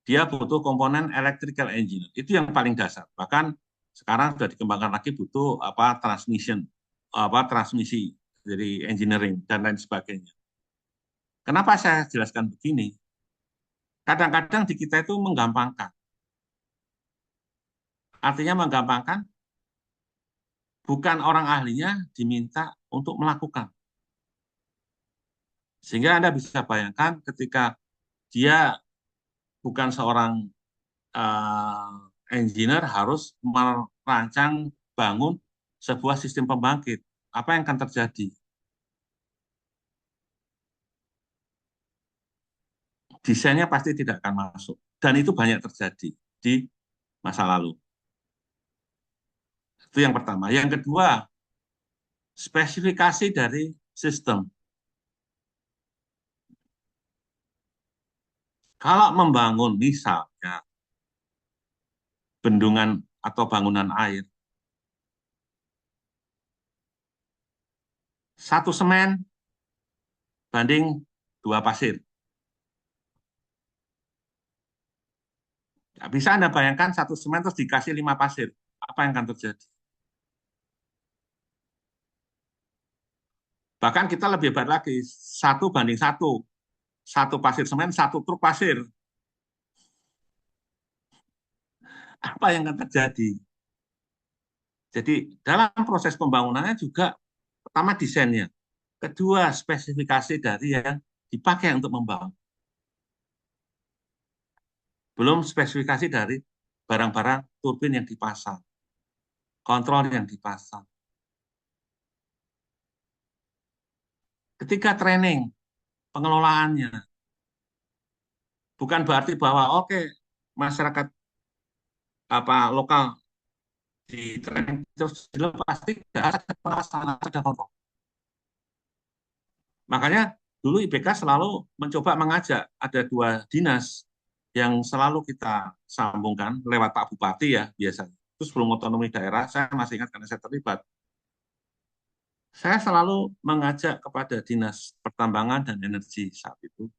Dia butuh komponen electrical engineer. Itu yang paling dasar. Bahkan sekarang sudah dikembangkan lagi butuh transmisi dari engineering dan lain sebagainya. Kenapa saya jelaskan begini? Kadang-kadang di kita itu menggampangkan. Artinya menggampangkan, bukan orang ahlinya diminta untuk melakukan. Sehingga Anda bisa bayangkan ketika dia bukan seorang engineer harus merancang bangun sebuah sistem pembangkit. Apa yang akan terjadi? Desainnya pasti tidak akan masuk. Dan itu banyak terjadi di masa lalu. Itu yang pertama. Yang kedua, spesifikasi dari sistem. Kalau membangun misalnya bendungan atau bangunan air, satu semen banding 2 pasir. Bisa Anda bayangkan satu semen terus dikasih 5 pasir. Apa yang akan terjadi? Bahkan kita lebih hebat lagi, 1:1. 1 pasir semen, 1 truk pasir. Apa yang akan terjadi? Jadi dalam proses pembangunannya juga pertama desainnya, kedua spesifikasi dari yang dipakai untuk membangun. Belum spesifikasi dari barang-barang turbin yang dipasang, kontrol yang dipasang. Ketika training, pengelolaannya, bukan berarti bahwa masyarakat lokal di training terus pasti tidak ada pengawasan, ada kontrol. Makanya dulu IBK selalu mencoba mengajak, ada 2 dinas yang selalu kita sambungkan lewat Pak Bupati ya biasanya. Terus sebelum otonomi daerah, saya masih ingat karena saya terlibat. Saya selalu mengajak kepada Dinas Pertambangan dan Energi saat itu.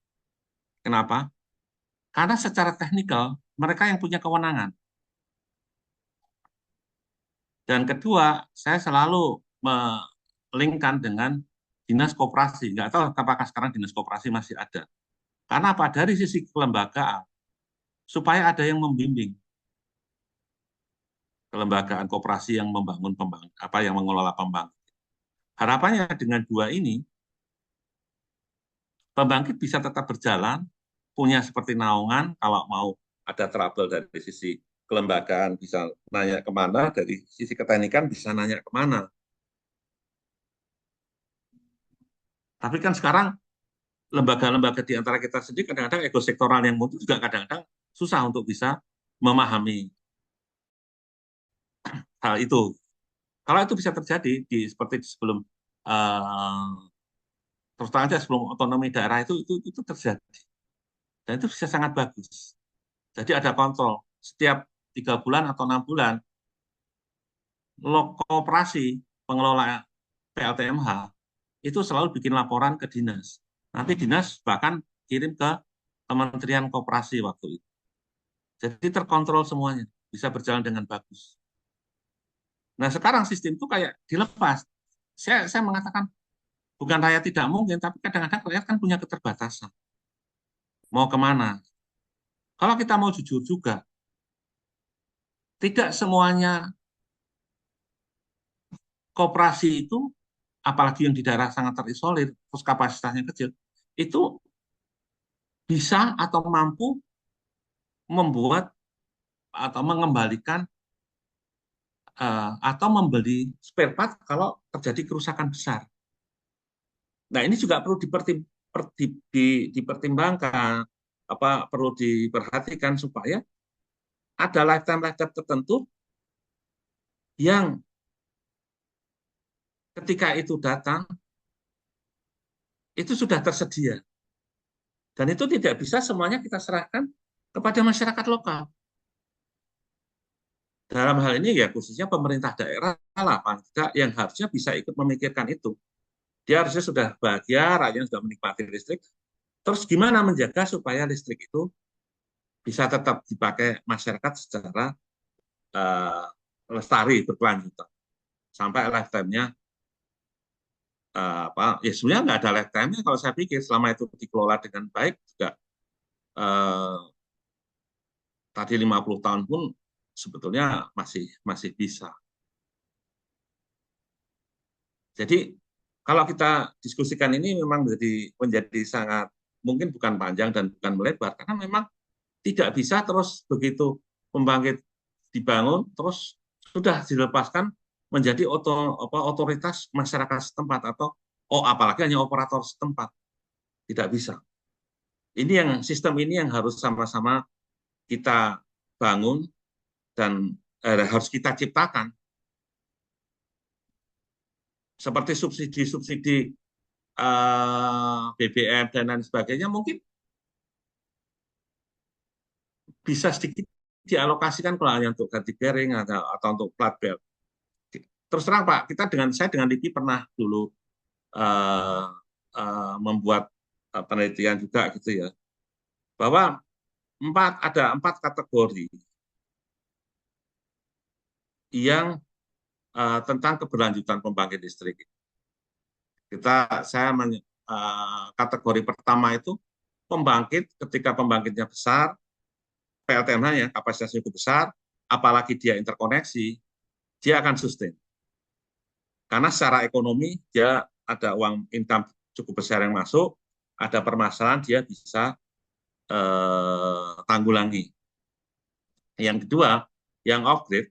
Kenapa? Karena secara teknikal, mereka yang punya kewenangan. Dan kedua, saya selalu melingkan dengan Dinas Koperasi. Nggak tahu apakah sekarang Dinas Koperasi masih ada. Karena apa? Dari sisi kelembagaan, supaya ada yang membimbing. Kelembagaan koperasi yang membangun yang mengelola pembangkit. Harapannya dengan 2 ini, pembangkit bisa tetap berjalan, punya seperti naungan, kalau mau ada trouble dari sisi kelembagaan bisa nanya kemana, dari sisi keteknikan bisa nanya kemana. Tapi kan sekarang lembaga-lembaga di antara kita sendiri kadang-kadang ego sektoral yang muncul juga kadang-kadang susah untuk bisa memahami hal itu. Kalau itu bisa terjadi seperti sebelum terus terang aja sebelum otonomi daerah itu terjadi dan itu bisa sangat bagus. Jadi ada kontrol setiap 3 bulan atau 6 bulan koperasi pengelola PLTMH itu selalu bikin laporan ke dinas. Nanti dinas bahkan kirim ke Kementerian Koperasi waktu itu. Jadi terkontrol semuanya, bisa berjalan dengan bagus. Nah sekarang sistem itu kayak dilepas. Saya mengatakan bukan rakyat tidak mungkin, tapi kadang-kadang rakyat kan punya keterbatasan. Mau kemana? Kalau kita mau jujur juga, tidak semuanya koperasi itu, apalagi yang di daerah sangat terisolir, terus kapasitasnya kecil, itu bisa atau mampu membuat atau mengembalikan atau membeli spare part kalau terjadi kerusakan besar. Nah ini juga perlu dipertimbangkan, perlu diperhatikan supaya ada lifetime tertentu yang ketika itu datang itu sudah tersedia dan itu tidak bisa semuanya kita serahkan kepada masyarakat lokal. Dalam hal ini ya khususnya pemerintah daerah lah paling tidak yang harusnya bisa ikut memikirkan itu. Dia harusnya sudah bahagia, rakyatnya sudah menikmati listrik. Terus gimana menjaga supaya listrik itu bisa tetap dipakai masyarakat secara lestari berkelanjutan sampai lifetime-nya ya sebenarnya nggak ada lifetime-nya kalau saya pikir selama itu dikelola dengan baik juga tadi 50 tahun pun sebetulnya masih bisa. Jadi kalau kita diskusikan ini memang menjadi sangat mungkin bukan panjang dan bukan melebar karena memang tidak bisa terus begitu pembangkit dibangun terus sudah dilepaskan menjadi otoritas masyarakat setempat atau apalagi hanya operator setempat. Tidak bisa. Sistem ini yang harus sama-sama kita bangun dan harus kita ciptakan. Seperti subsidi-subsidi BBM dan lain sebagainya mungkin bisa sedikit dialokasikan kalau hanya untuk ganti bearing atau untuk plat belt. Terus terang Pak, saya dengan LIPI pernah dulu membuat penelitian juga gitu ya, bahwa ada 4 kategori yang tentang keberlanjutan pembangkit listrik. Kategori pertama itu pembangkit ketika pembangkitnya besar, PLTMH-nya kapasitasnya cukup besar, apalagi dia interkoneksi, dia akan sustain. Karena secara ekonomi dia ada uang income cukup besar yang masuk, ada permasalahan dia bisa tanggulangi. Yang kedua, yang off-grid,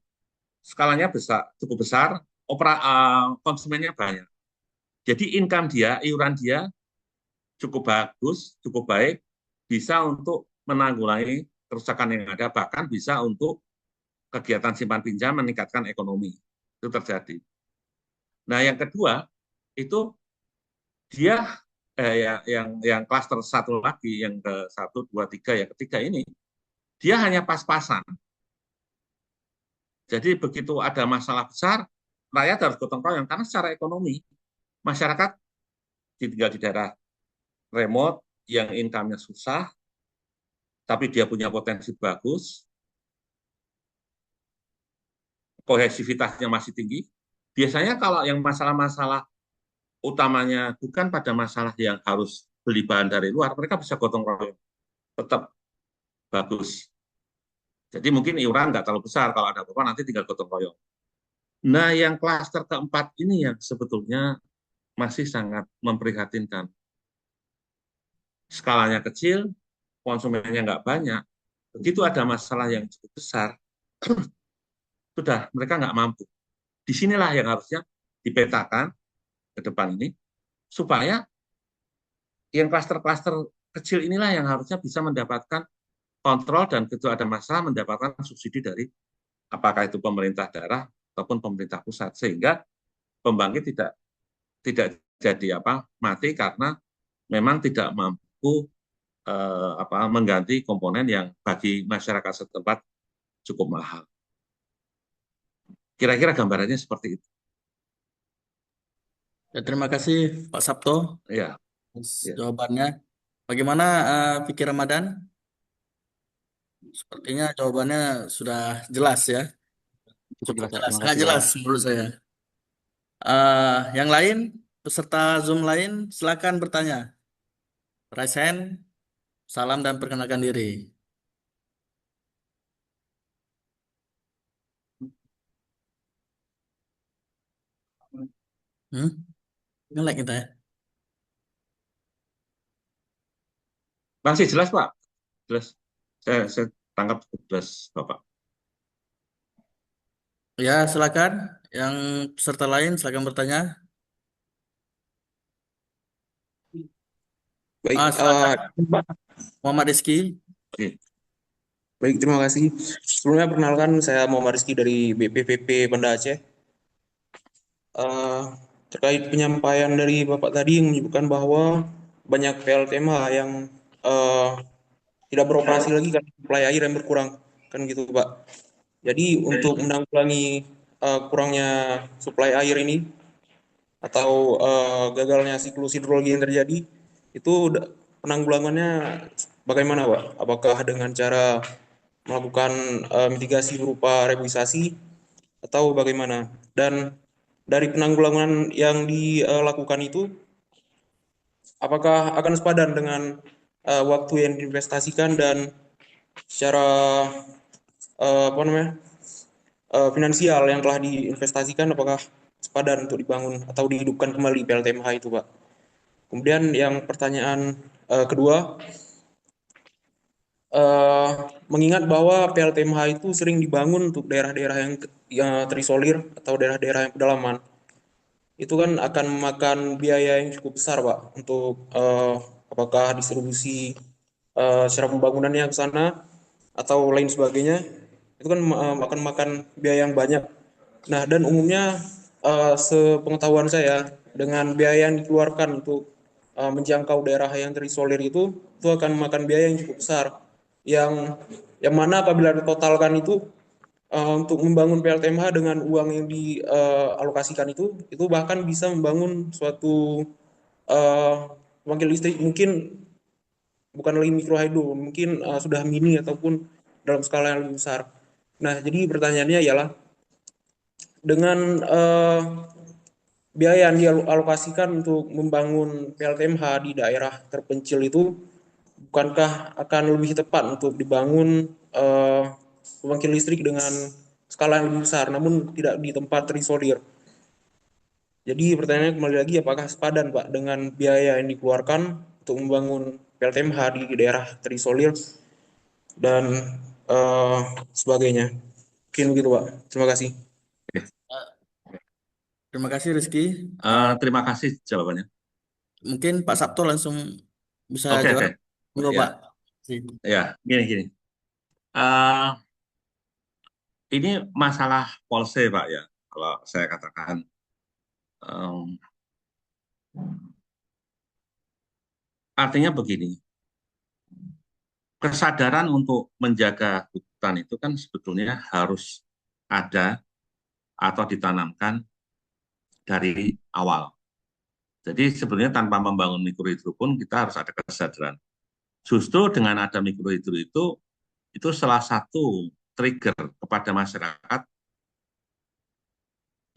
skalanya cukup besar, konsumennya banyak. Jadi income dia, iuran dia cukup bagus, cukup baik, bisa untuk menanggulangi kerusakan yang ada, bahkan bisa untuk kegiatan simpan pinjam meningkatkan ekonomi. Itu terjadi. Nah, yang kedua, itu dia yang klaster satu lagi, yang ke 1, 2, 3, yang ketiga ini, dia hanya pas-pasan. Jadi begitu ada masalah besar, rakyat harus gotong royong, karena secara ekonomi, masyarakat tinggal di daerah remote, yang income-nya susah, tapi dia punya potensi bagus, kohesivitasnya masih tinggi. Biasanya kalau yang masalah-masalah utamanya bukan pada masalah yang harus beli bahan dari luar, mereka bisa gotong royong, tetap bagus. Jadi mungkin iuran nggak terlalu besar, kalau ada apa-apa nanti tinggal gotong royong. Nah, yang klaster keempat ini yang sebetulnya masih sangat memprihatinkan. Skalanya kecil, konsumennya nggak banyak, begitu ada masalah yang cukup besar, sudah mereka nggak mampu. Disinilah yang harusnya dipetakan ke depan ini, supaya yang klaster-klaster kecil inilah yang harusnya bisa mendapatkan kontrol dan begitu ada masalah mendapatkan subsidi dari apakah itu pemerintah daerah ataupun pemerintah pusat, sehingga pembangkit tidak jadi mati karena memang tidak mampu mengganti komponen yang bagi masyarakat setempat cukup mahal. Kira-kira gambarannya seperti itu. Ya, terima kasih Pak Sabto Ya, atas ya. jawabannya. Bagaimana Fikri Ramadan? Sepertinya jawabannya sudah jelas ya. Cukup Cukup jelas Pak, jelas, terima sangat kasih Pak. jelas menurut saya. Yang lain, peserta Zoom lain, silakan bertanya. Raise hand, salam dan perkenalkan diri. Nge-lag kita ya. Masih jelas Pak? Jelas. Saya tangkap jelas Bapak. Ya, silakan. Yang peserta lain, silakan bertanya. Baik, Silakan, Pak. Muhammad Rizky. Oke. Baik, terima kasih. Sebelumnya perkenalkan, saya Muhammad Rizky dari BPPP Banda Aceh. Terkait penyampaian dari Bapak tadi yang menyebutkan bahwa banyak PLTMH yang tidak beroperasi lagi karena suplai air yang berkurang, kan gitu Pak. Jadi untuk menanggulangi kurangnya suplai air ini atau gagalnya siklus hidrologi yang terjadi, itu penanggulangannya bagaimana Pak? Apakah dengan cara melakukan mitigasi berupa reboisasi atau bagaimana? Dan dari penanggulangan yang dilakukan itu, apakah akan sepadan dengan waktu yang diinvestasikan dan secara finansial yang telah diinvestasikan, apakah sepadan untuk dibangun atau dihidupkan kembali PLTMH itu, Pak? Kemudian yang pertanyaan kedua, mengingat bahwa PLTMH itu sering dibangun untuk daerah-daerah yang terisolir atau daerah-daerah yang pedalaman, itu kan akan memakan biaya yang cukup besar, Pak, untuk apakah distribusi secara pembangunannya ke sana atau lain sebagainya, itu kan akan makan biaya yang banyak. Nah, dan umumnya sepengetahuan saya, dengan biaya yang dikeluarkan untuk menjangkau daerah yang terisolir itu akan memakan biaya yang cukup besar. Yang mana apabila ditotalkan itu untuk membangun PLTMH dengan uang yang dialokasikan itu bahkan bisa membangun suatu pembangkit listrik mungkin bukan lagi mikrohidro, mungkin sudah mini ataupun dalam skala yang lebih besar. Nah, jadi pertanyaannya ialah dengan biaya yang dialokasikan untuk membangun PLTMH di daerah terpencil itu, bukankah akan lebih tepat untuk dibangun pembangkit listrik dengan skala yang lebih besar, namun tidak di tempat terisolir? Jadi pertanyaannya kembali lagi, apakah sepadan Pak dengan biaya yang dikeluarkan untuk membangun PLTMH di daerah terisolir dan sebagainya? Mungkin begitu Pak. Terima kasih. Terima kasih Rizky. Terima kasih jawabannya. Mungkin Pak Sabto langsung bisa Oke, jawab. Monggo, ya. Pak. Ya, gini. Ini masalah policy Pak ya, kalau saya katakan. Artinya begini, kesadaran untuk menjaga hutan itu kan sebetulnya harus ada atau ditanamkan dari awal. Jadi sebenarnya tanpa membangun mikrohidro pun kita harus ada kesadaran. Justru dengan ada mikrohidro itu salah satu trigger kepada masyarakat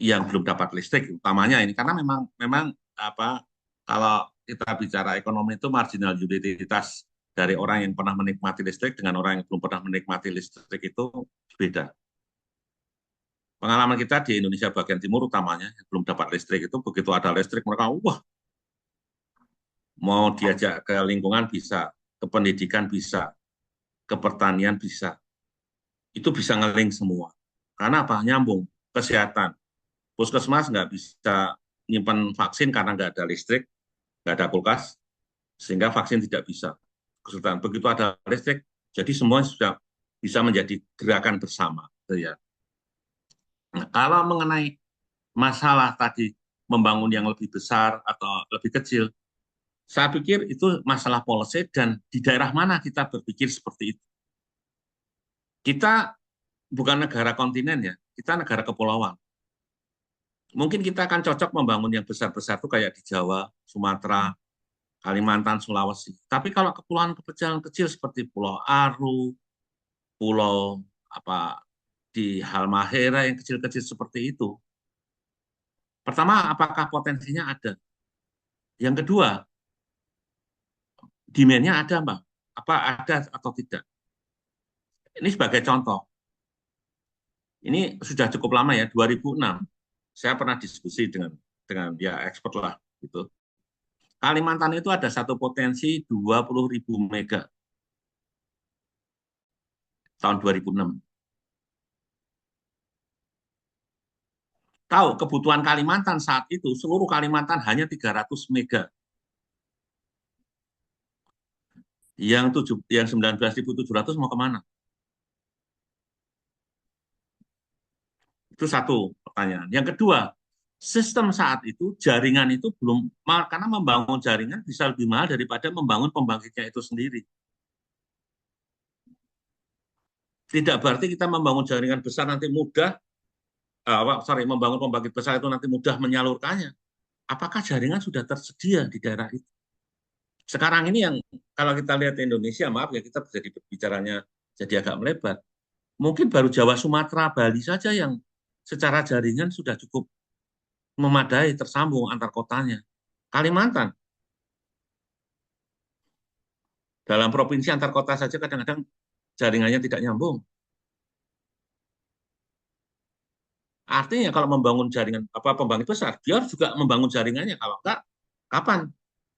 yang belum dapat listrik, utamanya ini karena memang kalau kita bicara ekonomi itu marginal utilitas dari orang yang pernah menikmati listrik dengan orang yang belum pernah menikmati listrik itu beda. Pengalaman kita di Indonesia bagian timur utamanya yang belum dapat listrik itu begitu ada listrik mereka wah, mau diajak ke lingkungan bisa, ke pendidikan bisa, ke pertanian bisa. Itu bisa ngeling semua. Karena apa? Nyambung. Kesehatan. Puskesmas nggak bisa nyimpan vaksin karena nggak ada listrik, nggak ada kulkas. sehingga vaksin tidak bisa kesulitan. Begitu ada listrik, jadi semua sudah bisa menjadi gerakan bersama. Gitu ya. Nah, kalau mengenai masalah tadi membangun yang lebih besar atau lebih kecil, saya pikir itu masalah policy dan di daerah mana kita berpikir seperti itu. Kita bukan negara kontinen ya, kita negara kepulauan. Mungkin kita akan cocok membangun yang besar-besar itu kayak di Jawa, Sumatera, Kalimantan, Sulawesi. Tapi kalau kepulauan kecil seperti Pulau Aru, Pulau apa di Halmahera yang kecil-kecil seperti itu, pertama, apakah potensinya ada? Yang kedua, demand-nya ada, Mbak? Apa ada atau tidak? Ini sebagai contoh. Ini sudah cukup lama ya, 2006. Saya pernah diskusi dengan ya expert lah gitu. Kalimantan itu ada satu potensi 20.000 mega tahun 2006. Tahu kebutuhan Kalimantan saat itu seluruh Kalimantan hanya 300 mega. Yang 19.700 mau kemana? Itu satu pertanyaan. Yang kedua, sistem saat itu, jaringan itu belum, karena membangun jaringan bisa lebih mahal daripada membangun pembangkitnya itu sendiri. Tidak berarti kita membangun jaringan besar nanti mudah, membangun pembangkit besar itu nanti mudah menyalurkannya. Apakah jaringan sudah tersedia di daerah itu? Sekarang ini yang, kalau kita lihat Indonesia, maaf ya kita jadi berbicaranya jadi agak melebar. Mungkin baru Jawa, Sumatera, Bali saja yang secara jaringan sudah cukup memadai tersambung antar kotanya. Kalimantan, dalam provinsi antar kota saja kadang-kadang jaringannya tidak nyambung. Artinya kalau membangun jaringan pembangkit besar, dia harus juga membangun jaringannya. Kalau enggak, kapan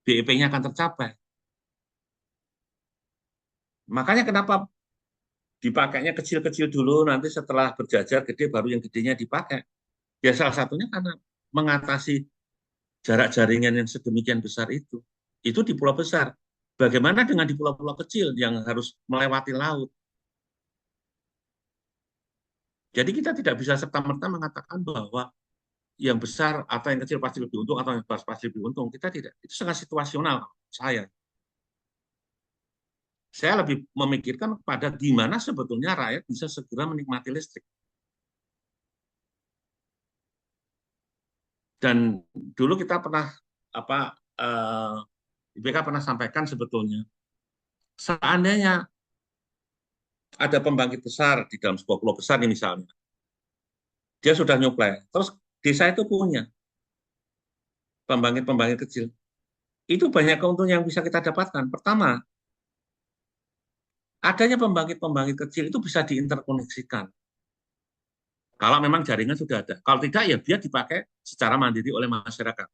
BEP-nya akan tercapai? Makanya kenapa dipakainya kecil-kecil dulu, nanti setelah berjajar gede baru yang gedenya dipakai. Ya salah satunya karena mengatasi jarak jaringan yang sedemikian besar itu. Itu di pulau besar. Bagaimana dengan di pulau-pulau kecil yang harus melewati laut? Jadi kita tidak bisa serta-merta mengatakan bahwa yang besar atau yang kecil pasti lebih untung atau yang besar pasti lebih untung. Kita tidak. Itu sangat situasional saya. Saya lebih memikirkan pada gimana sebetulnya rakyat bisa segera menikmati listrik. Dan dulu kita pernah IBK pernah sampaikan sebetulnya seandainya ada pembangkit besar di dalam sebuah pulau besar nih misalnya, dia sudah nyuplai, terus desa itu punya pembangkit-pembangkit kecil, itu banyak keuntungan yang bisa kita dapatkan. Pertama, adanya pembangkit-pembangkit kecil itu bisa diinterkoneksikan. Kalau memang jaringan sudah ada. Kalau tidak, ya dia dipakai secara mandiri oleh masyarakat.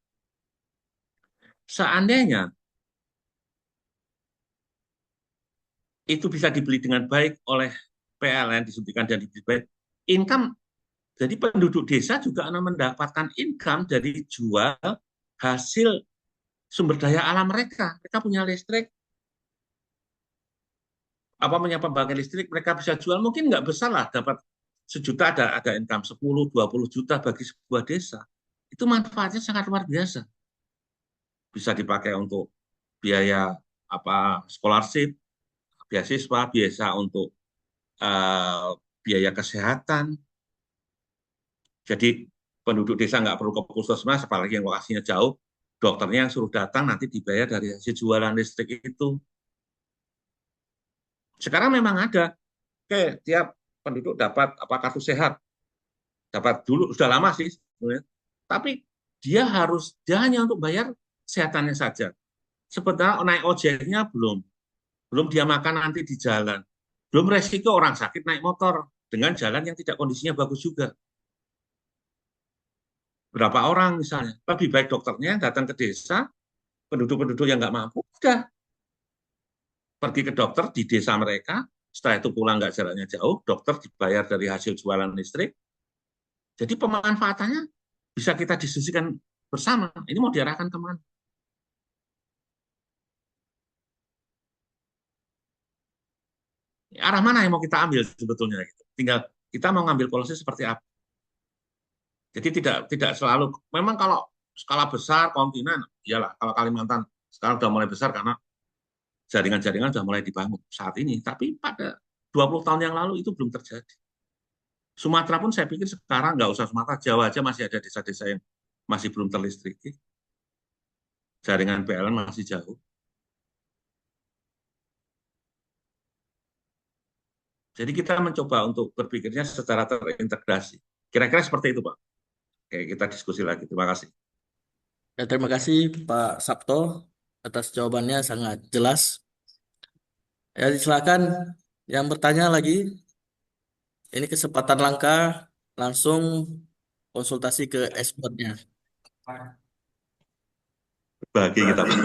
Seandainya itu bisa dibeli dengan baik oleh PLN, disuntikan dan dibeli baik, income, jadi penduduk desa juga akan mendapatkan income dari jual hasil sumber daya alam mereka. Mereka punya listrik, punya pembangkit listrik, mereka bisa jual, mungkin nggak besar lah, dapat sejuta ada income 10-20 juta bagi sebuah desa. Itu manfaatnya sangat luar biasa. Bisa dipakai untuk biaya scholarship, beasiswa, biasa untuk biaya kesehatan. Jadi penduduk desa nggak perlu ke puskesmas, apalagi yang lokasinya jauh, dokternya yang suruh datang nanti dibayar dari hasil jualan listrik itu. Sekarang memang ada, tiap penduduk dapat kartu sehat, dapat dulu sudah lama sih, sebenarnya. Tapi dia hanya untuk bayar kesehatannya saja. Sebenarnya naik ojeknya belum dia makan nanti di jalan, belum resiko orang sakit naik motor dengan jalan yang tidak kondisinya bagus juga. Berapa orang misalnya, lebih baik dokternya datang ke desa, penduduk-penduduk yang nggak mampu, udah pergi ke dokter di desa mereka, setelah itu pulang nggak jaraknya jauh, dokter dibayar dari hasil jualan listrik. Jadi pemanfaatannya bisa kita diskusikan bersama, ini mau diarahkan kemana? arah mana yang mau kita ambil sebetulnya gitu. Tinggal kita mau ngambil polisi seperti apa. Jadi tidak selalu, memang kalau skala besar kontinen, iyalah kalau Kalimantan sekarang sudah mulai besar karena jaringan-jaringan sudah mulai dibangun saat ini. Tapi pada 20 tahun yang lalu itu belum terjadi. Sumatera pun saya pikir sekarang nggak usah Sumatera, Jawa aja masih ada desa-desa yang masih belum terlistriki. Jaringan PLN masih jauh. Jadi kita mencoba untuk berpikirnya secara terintegrasi. Kira-kira seperti itu, Pak. Oke, kita diskusi lagi. Terima kasih. Ya, terima kasih Pak Sabto atas jawabannya sangat jelas. Ya, silakan yang bertanya lagi. Ini kesempatan langka, langsung konsultasi ke expertnya. Bagi kita, Pak.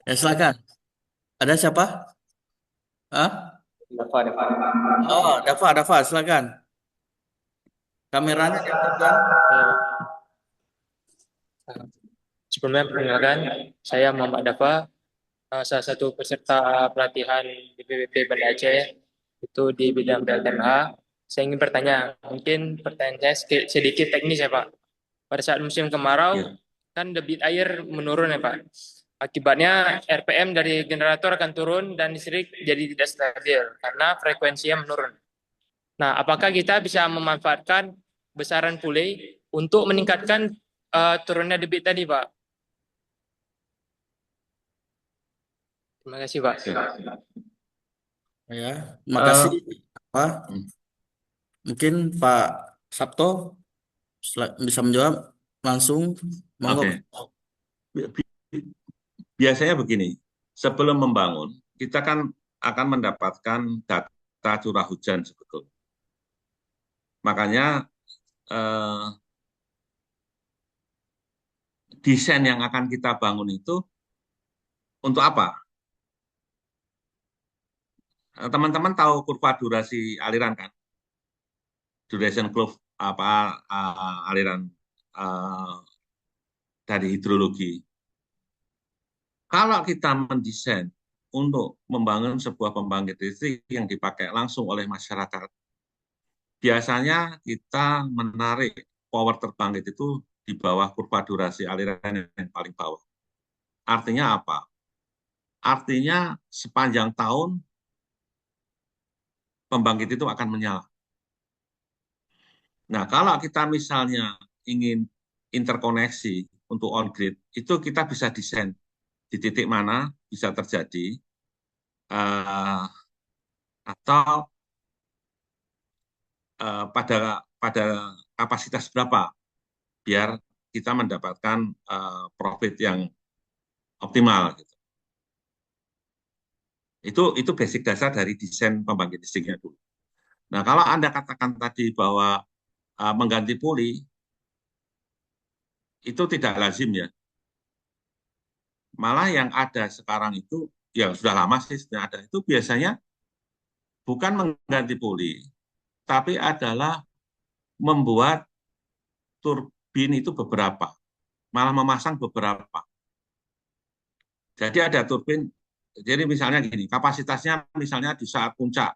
Ya, silakan. Ada siapa? Hah? Oh, Dava, silakan. Kameranya diaktifkan. Sebelumnya perkenalkan, saya Muhammad Dava, salah satu peserta pelatihan di BPP Banda Aceh, itu di bidang PLTMH. Saya ingin bertanya, mungkin pertanyaan saya sedikit teknis ya Pak. Pada saat musim kemarau, Ya. kan debit air menurun ya Pak. Akibatnya RPM dari generator akan turun dan listrik jadi tidak stabil karena frekuensinya menurun. Nah, apakah kita bisa memanfaatkan besaran pulai untuk meningkatkan turunnya debit tadi Pak? Terima kasih Pak. Ya, makasih Pak. Hmm. Mungkin Pak Sabto bisa menjawab langsung. Monggo. Oke. Biasanya begini, sebelum membangun, kita kan akan mendapatkan data curah hujan sebetulnya. Makanya desain yang akan kita bangun itu untuk apa? Teman-teman tahu kurva durasi aliran kan? Duration curve apa aliran dari hidrologi. Kalau kita mendesain untuk membangun sebuah pembangkit listrik yang dipakai langsung oleh masyarakat, biasanya kita menarik power terbangkit itu di bawah kurva durasi aliran yang paling bawah. Artinya apa? Artinya sepanjang tahun pembangkit itu akan menyala. Nah, kalau kita misalnya ingin interkoneksi untuk on-grid, itu kita bisa desain di titik mana bisa terjadi, atau pada kapasitas berapa, biar kita mendapatkan profit yang optimal. Gitu. Itu basic dasar dari desain pembangkit listriknya dulu. Nah, kalau Anda katakan tadi bahwa mengganti puli, itu tidak lazim ya. Malah yang ada sekarang itu, yang sudah lama sih sudah ada, itu biasanya bukan mengganti puli, tapi adalah membuat turbin itu beberapa, malah memasang beberapa. Jadi ada turbin, jadi misalnya gini, kapasitasnya misalnya di saat puncak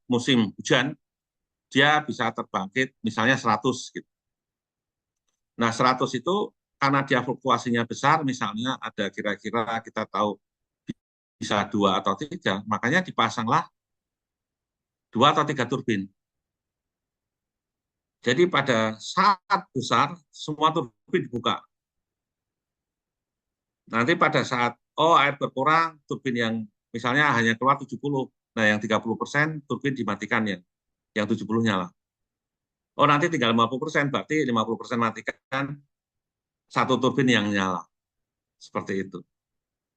musim hujan, dia bisa terbangkit misalnya 100 gitu. Nah 100 itu karena dia fluktuasinya besar, misalnya ada kira-kira kita tahu bisa 2 atau 3, makanya dipasanglah 2 atau 3 turbin. Jadi pada saat besar, semua turbin dibuka. Nanti pada saat, air berkurang, turbin yang misalnya hanya keluar 70, nah yang 30% turbin dimatikan ya, yang 70 nyala. Nanti tinggal 50%, berarti 50% matikan, satu turbin yang nyala. Seperti itu.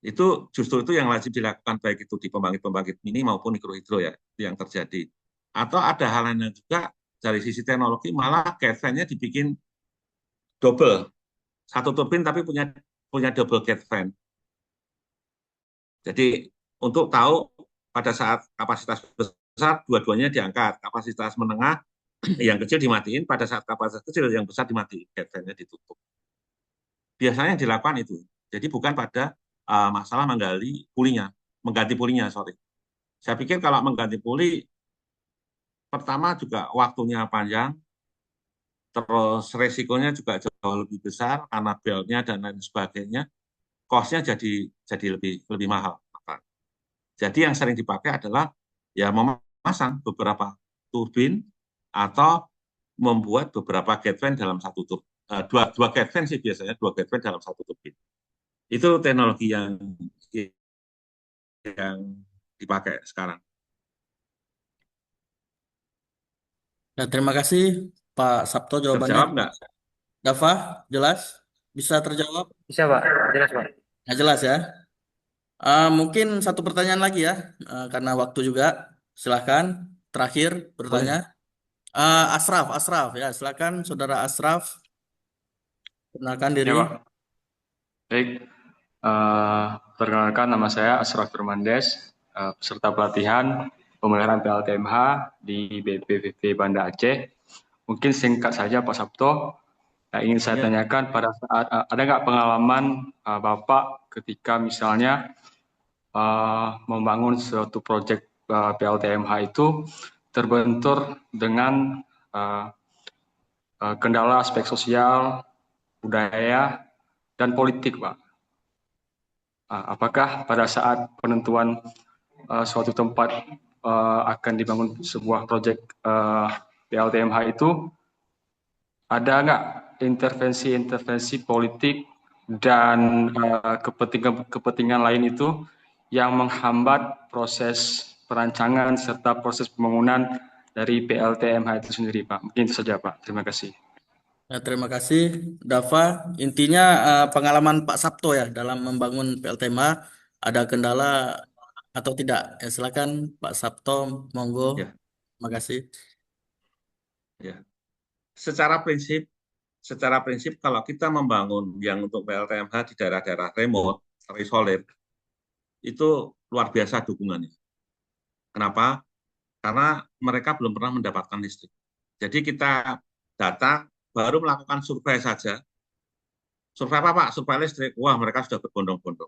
Itu justru itu yang wajib dilakukan, baik itu di pembangkit-pembangkit mini maupun mikrohidro ya, yang terjadi. Atau ada hal lainnya juga, dari sisi teknologi, malah gate fan-nya dibikin double. Satu turbin tapi punya double gate fan. Jadi untuk tahu pada saat kapasitas besar, dua-duanya diangkat. Kapasitas menengah, yang kecil dimatiin. Pada saat kapasitas kecil, yang besar dimatiin. Gate fan-nya ditutup. Biasanya yang dilakukan itu. Jadi bukan pada masalah mengganti pulinya, sorry. Saya pikir kalau mengganti puli, pertama juga waktunya panjang, terus resikonya juga jauh lebih besar karena beltnya dan lain sebagainya, cost-nya jadi lebih mahal. Jadi yang sering dipakai adalah ya memasang beberapa turbin atau membuat beberapa gate fan dalam satu turbin. Dua gate fan sih biasanya, dua gate fan dalam satu turbin. Itu teknologi yang dipakai sekarang. Nah, terima kasih Pak Sabto jawabannya. Terjawab nggak? Dava, jelas? Bisa terjawab? Bisa, Pak. Jelas, Pak. Nah, jelas ya. Mungkin satu pertanyaan lagi ya, karena waktu juga. Silahkan, terakhir bertanya. Boleh. Asraf ya, silakan Saudara Asraf, perkenalkan Ya, diri. Pak. Baik, perkenalkan nama saya Asraf Firmandes, peserta pelatihan pemeliharaan PLTMH di BPPV Banda Aceh. Mungkin singkat saja Pak Sabto, yang ingin saya tanyakan pada saat ada nggak pengalaman Bapak ketika misalnya membangun suatu proyek PLTMH itu terbentur dengan kendala aspek sosial, budaya, dan politik, Pak. Apakah pada saat penentuan suatu tempat akan dibangun sebuah proyek PLTMH itu ada nggak intervensi politik dan kepentingan lain itu yang menghambat proses perancangan serta proses pembangunan dari PLTMH itu sendiri, Pak? Mungkin itu saja, Pak. Terima kasih. Nah, terima kasih Dava. Intinya pengalaman Pak Sabto ya dalam membangun PLTMH ada kendala atau tidak? Ya, silakan Pak Sabto, monggo. Ya. Terima kasih. Ya. Secara prinsip kalau kita membangun yang untuk PLTMH di daerah-daerah remote, terisolir, itu luar biasa dukungannya. Kenapa? Karena mereka belum pernah mendapatkan listrik. Jadi kita data baru melakukan survei saja. Survei apa, Pak? Survei listrik. Wah, mereka sudah berbondong-bondong.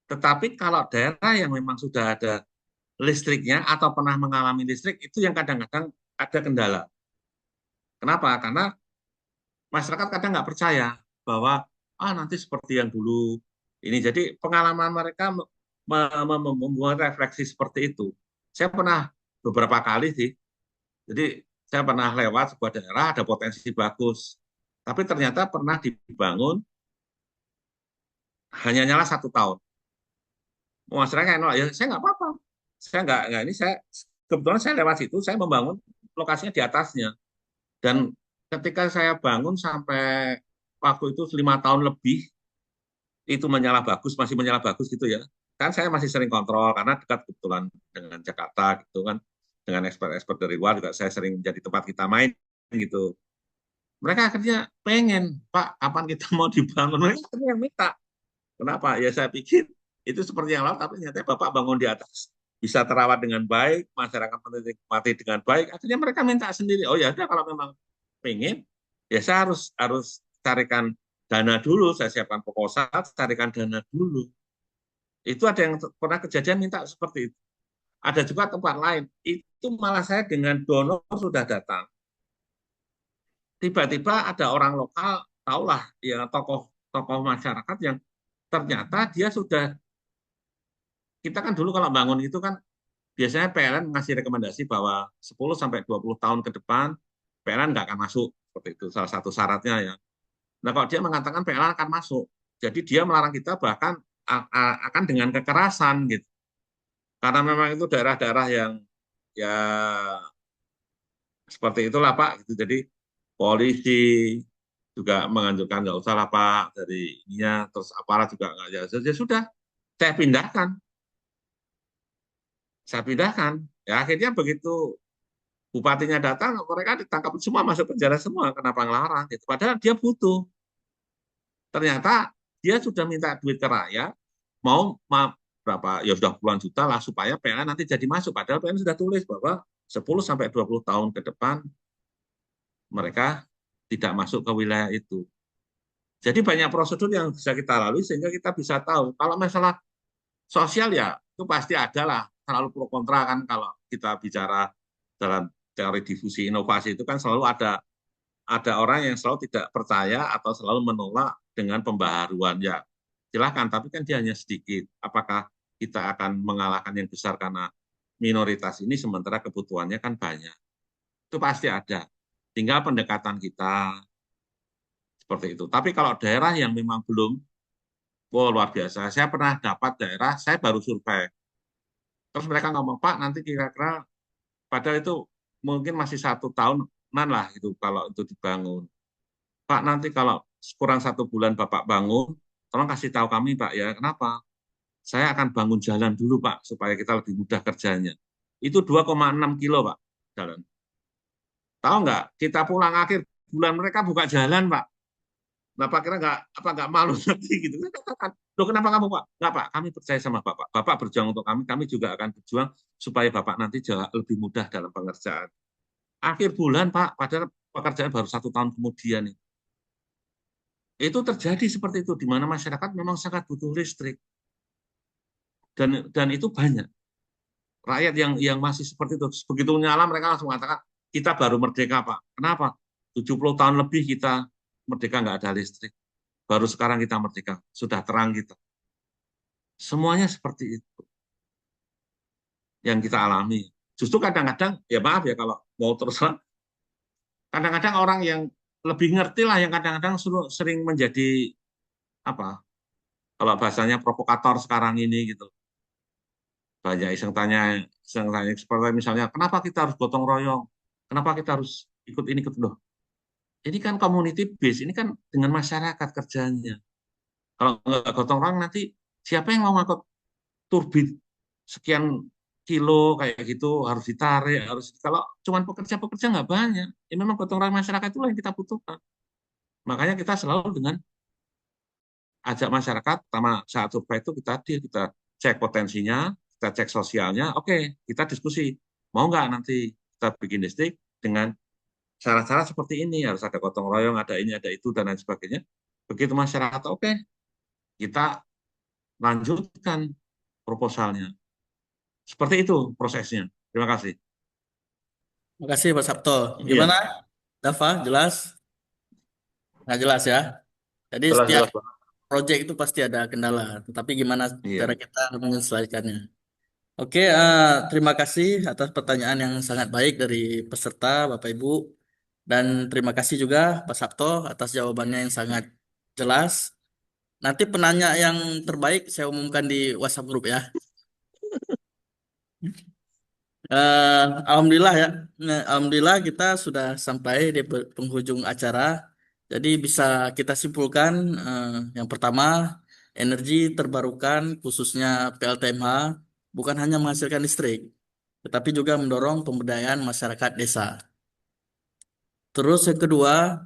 Tetapi kalau daerah yang memang sudah ada listriknya atau pernah mengalami listrik, itu yang kadang-kadang ada kendala. Kenapa? Karena masyarakat kadang nggak percaya bahwa nanti seperti yang dulu ini. Jadi pengalaman mereka membuat refleksi seperti itu. Saya pernah beberapa kali sih. Jadi saya pernah lewat sebuah daerah ada potensi bagus, tapi ternyata pernah dibangun hanya nyala 1 tahun. Masyarakat nolak, ya saya nggak apa-apa. Saya nggak ini saya kebetulan saya lewat situ, saya membangun lokasinya di atasnya. Dan ketika saya bangun sampai waktu itu 5 tahun lebih, itu menyala bagus, masih menyala bagus gitu ya. Kan saya masih sering kontrol karena dekat kebetulan dengan Jakarta gitu kan, dengan expert dari luar juga saya sering jadi tempat kita main gitu. Mereka akhirnya pengen, Pak, kapan kita mau dibangun? Mereka akhirnya minta. Kenapa? Ya saya pikir itu seperti yang lain, tapi ternyata Bapak bangun di atas bisa terawat dengan baik, masyarakat menikmati dengan baik. Akhirnya mereka minta sendiri. Oh ya udah, kalau memang pengen, ya saya harus carikan dana dulu, saya siapkan proposal, carikan dana dulu. Itu ada yang pernah kejadian minta seperti itu. Ada juga tempat lain, itu malah saya dengan donor sudah datang. Tiba-tiba ada orang lokal, tahulah ya tokoh masyarakat yang ternyata dia sudah, kita kan dulu kalau bangun itu kan biasanya PLN ngasih rekomendasi bahwa 10-20 tahun ke depan PLN nggak akan masuk, seperti itu salah satu syaratnya ya. Nah kalau dia mengatakan PLN akan masuk, jadi dia melarang kita bahkan akan dengan kekerasan gitu. Karena memang itu daerah-daerah yang ya seperti itulah Pak. Gitu. Jadi polisi juga menganjurkan nggak usah lah Pak dari ininya, terus aparat juga nggak ya sudah saya pindahkan. Ya akhirnya begitu bupatinya datang, mereka ditangkap semua, masuk penjara semua. Kenapa ngelarang? Gitu. Padahal dia butuh. Ternyata dia sudah minta duit ke rakyat, mau berapa, ya sudah puluhan juta lah, supaya PLN nanti jadi masuk. Padahal PLN sudah tulis bahwa 10-20 tahun ke depan mereka tidak masuk ke wilayah itu. Jadi banyak prosedur yang bisa kita lalui sehingga kita bisa tahu. Kalau masalah sosial ya itu pasti ada lah, selalu pro kontra kan kalau kita bicara dalam teori difusi inovasi itu kan selalu ada orang yang selalu tidak percaya atau selalu menolak dengan pembaharuan ya. Silakan, tapi kan dia hanya sedikit. Apakah kita akan mengalahkan yang besar karena minoritas ini sementara kebutuhannya kan banyak. Itu pasti ada. Tinggal pendekatan kita seperti itu. Tapi kalau daerah yang memang belum, wow luar biasa. Saya pernah dapat daerah, saya baru survei. Terus mereka ngomong, Pak, nanti kira-kira padahal itu mungkin masih 1 tahunan lah itu kalau itu dibangun. Pak, nanti kalau kurang 1 bulan Bapak bangun, tolong kasih tahu kami, Pak, ya. Kenapa? Saya akan bangun jalan dulu, Pak, supaya kita lebih mudah kerjanya. Itu 2,6 kilo, Pak, jalan. Tahu nggak? Kita pulang akhir bulan mereka buka jalan, Pak. Nah, Pak kira nggak malu nanti gitu. Saya katakan, loh kenapa kamu, Pak? Nggak, Pak, kami percaya sama Bapak. Bapak berjuang untuk kami juga akan berjuang supaya Bapak nanti jauh lebih mudah dalam pengerjaan. Akhir bulan, Pak, padahal pekerjaan baru 1 tahun kemudian. Itu terjadi seperti itu, di mana masyarakat memang sangat butuh listrik. Dan itu banyak. Rakyat yang masih seperti itu. Begitu nyala mereka langsung mengatakan, kita baru merdeka, Pak. Kenapa? 70 tahun lebih kita merdeka nggak ada listrik. Baru sekarang kita merdeka, sudah terang kita. Semuanya seperti itu yang kita alami. Justru kadang-kadang, ya maaf ya kalau mau terus kadang-kadang orang yang lebih ngerti lah yang kadang-kadang sering menjadi apa? Kalau bahasanya provokator sekarang ini gitu. Banyak iseng tanya seperti misalnya, kenapa kita harus gotong royong? Kenapa kita harus ikut ini ikut loh? Ini kan community base, ini kan dengan masyarakat kerjanya. Kalau nggak gotong royong nanti siapa yang mau ngangkut turbin sekian kilo kayak gitu harus ditarik, kalau cuma pekerja nggak banyak. Ya memang gotong royong masyarakat itulah yang kita butuhkan. Makanya kita selalu dengan ajak masyarakat, pertama saat survei itu kita cek potensinya, kita cek sosialnya, oke, kita diskusi. Mau nggak nanti kita bikin listrik dengan syarat-syarat seperti ini, harus ada gotong royong, ada ini, ada itu, dan lain sebagainya. Begitu masyarakat, oke, kita lanjutkan proposalnya. Seperti itu prosesnya. Terima kasih. Terima kasih Pak Sabto. Iya, Gimana, Dava? Jelas? Nggak jelas ya? Jadi setiap jelas-jelas, Pak. proyek itu pasti ada kendala, tetapi gimana cara Iya. kita menyelesaikannya? Oke, terima kasih atas pertanyaan yang sangat baik dari peserta, Bapak Ibu. Dan terima kasih juga Pak Sabto atas jawabannya yang sangat jelas. Nanti penanya yang terbaik saya umumkan di WhatsApp grup ya. Alhamdulillah ya. Nah, alhamdulillah kita sudah sampai di penghujung acara. Jadi bisa kita simpulkan yang pertama, energi terbarukan khususnya PLTMH bukan hanya menghasilkan listrik, tetapi juga mendorong pemberdayaan masyarakat desa. Terus yang kedua,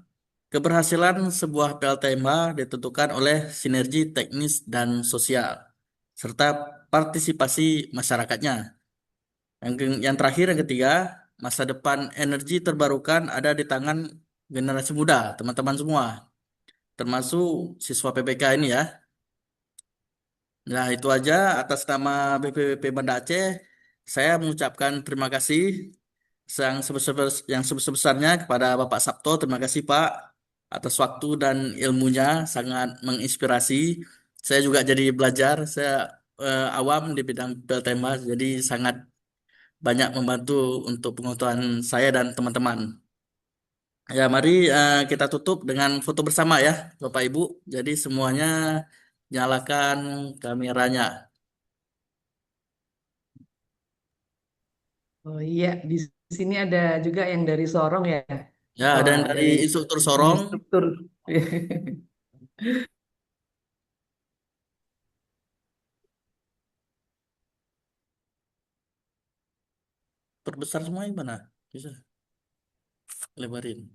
keberhasilan sebuah PLTMH ditentukan oleh sinergi teknis dan sosial serta partisipasi masyarakatnya. Yang terakhir, yang ketiga, masa depan energi terbarukan ada di tangan generasi muda, teman-teman semua, termasuk siswa PPK ini ya. Nah, itu aja atas nama BPWP Banda Aceh, saya mengucapkan terima kasih yang sebesar-besarnya kepada Bapak Sabto. Terima kasih Pak atas waktu dan ilmunya, sangat menginspirasi. Saya juga jadi belajar, saya awam di bidang PLTMA, jadi sangat banyak membantu untuk pengetahuan saya dan teman-teman. Ya, mari kita tutup dengan foto bersama ya, Bapak Ibu. Jadi semuanya nyalakan kameranya. Oh iya, di sini ada juga yang dari Sorong ya. Ya, dan Wah, dari dari instruktur Sorong, instruktur. perbesar semua gimana? Bisa lebarin.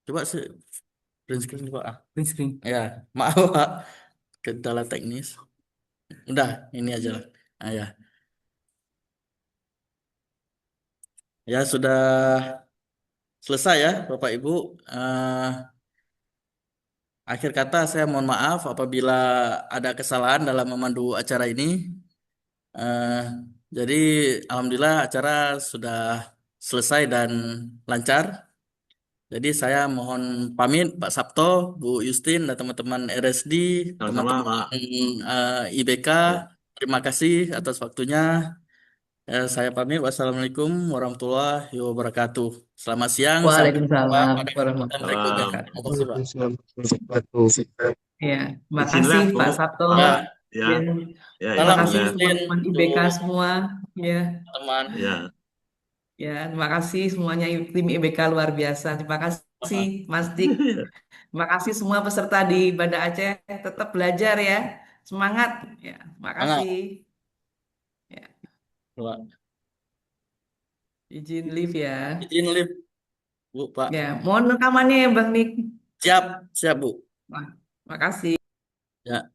Coba sih print screen Pak. Print screen. Ya, maaf Pak, kendala teknis. Udah, ini aja lah. Nah, ya. Ya sudah selesai ya, Bapak Ibu. Akhir kata saya mohon maaf apabila ada kesalahan dalam memandu acara ini. Eh, jadi alhamdulillah acara sudah selesai dan lancar. Jadi saya mohon pamit Pak Sabto, Bu Justin, dan teman-teman RSD, Sama-sama, teman-teman Pak. IBK. Ya. Terima kasih atas waktunya. Saya pamit. Wassalamualaikum warahmatullahi wabarakatuh. Selamat siang. Sampai jumpa Waalaikumsalam pada kesempatan warahmatullahi berikutnya. Salam. Terima kasih, Pak. Waalaikumsalam warahmatullahi wabarakatuh. Ya, terima Izin kasih live, Bu. Pak Sabto, Ya, Ya, dan ya, terima salam kasih izin live. Justin teman-teman untuk IBK semua. Ya, teman. Ya, ya, terima kasih semuanya tim IBK luar biasa. Terima kasih Mas Dik. Terima kasih semua peserta di Banda Aceh. Tetap belajar ya. Semangat. Ya, terima Semangat. kasih. Ya, Pak. izin live ya. Izin live, Bu, Pak. Ya, mohon rekamannya ya Bang Nik. Siap, siap, Bu. Wah, terima kasih. Ya.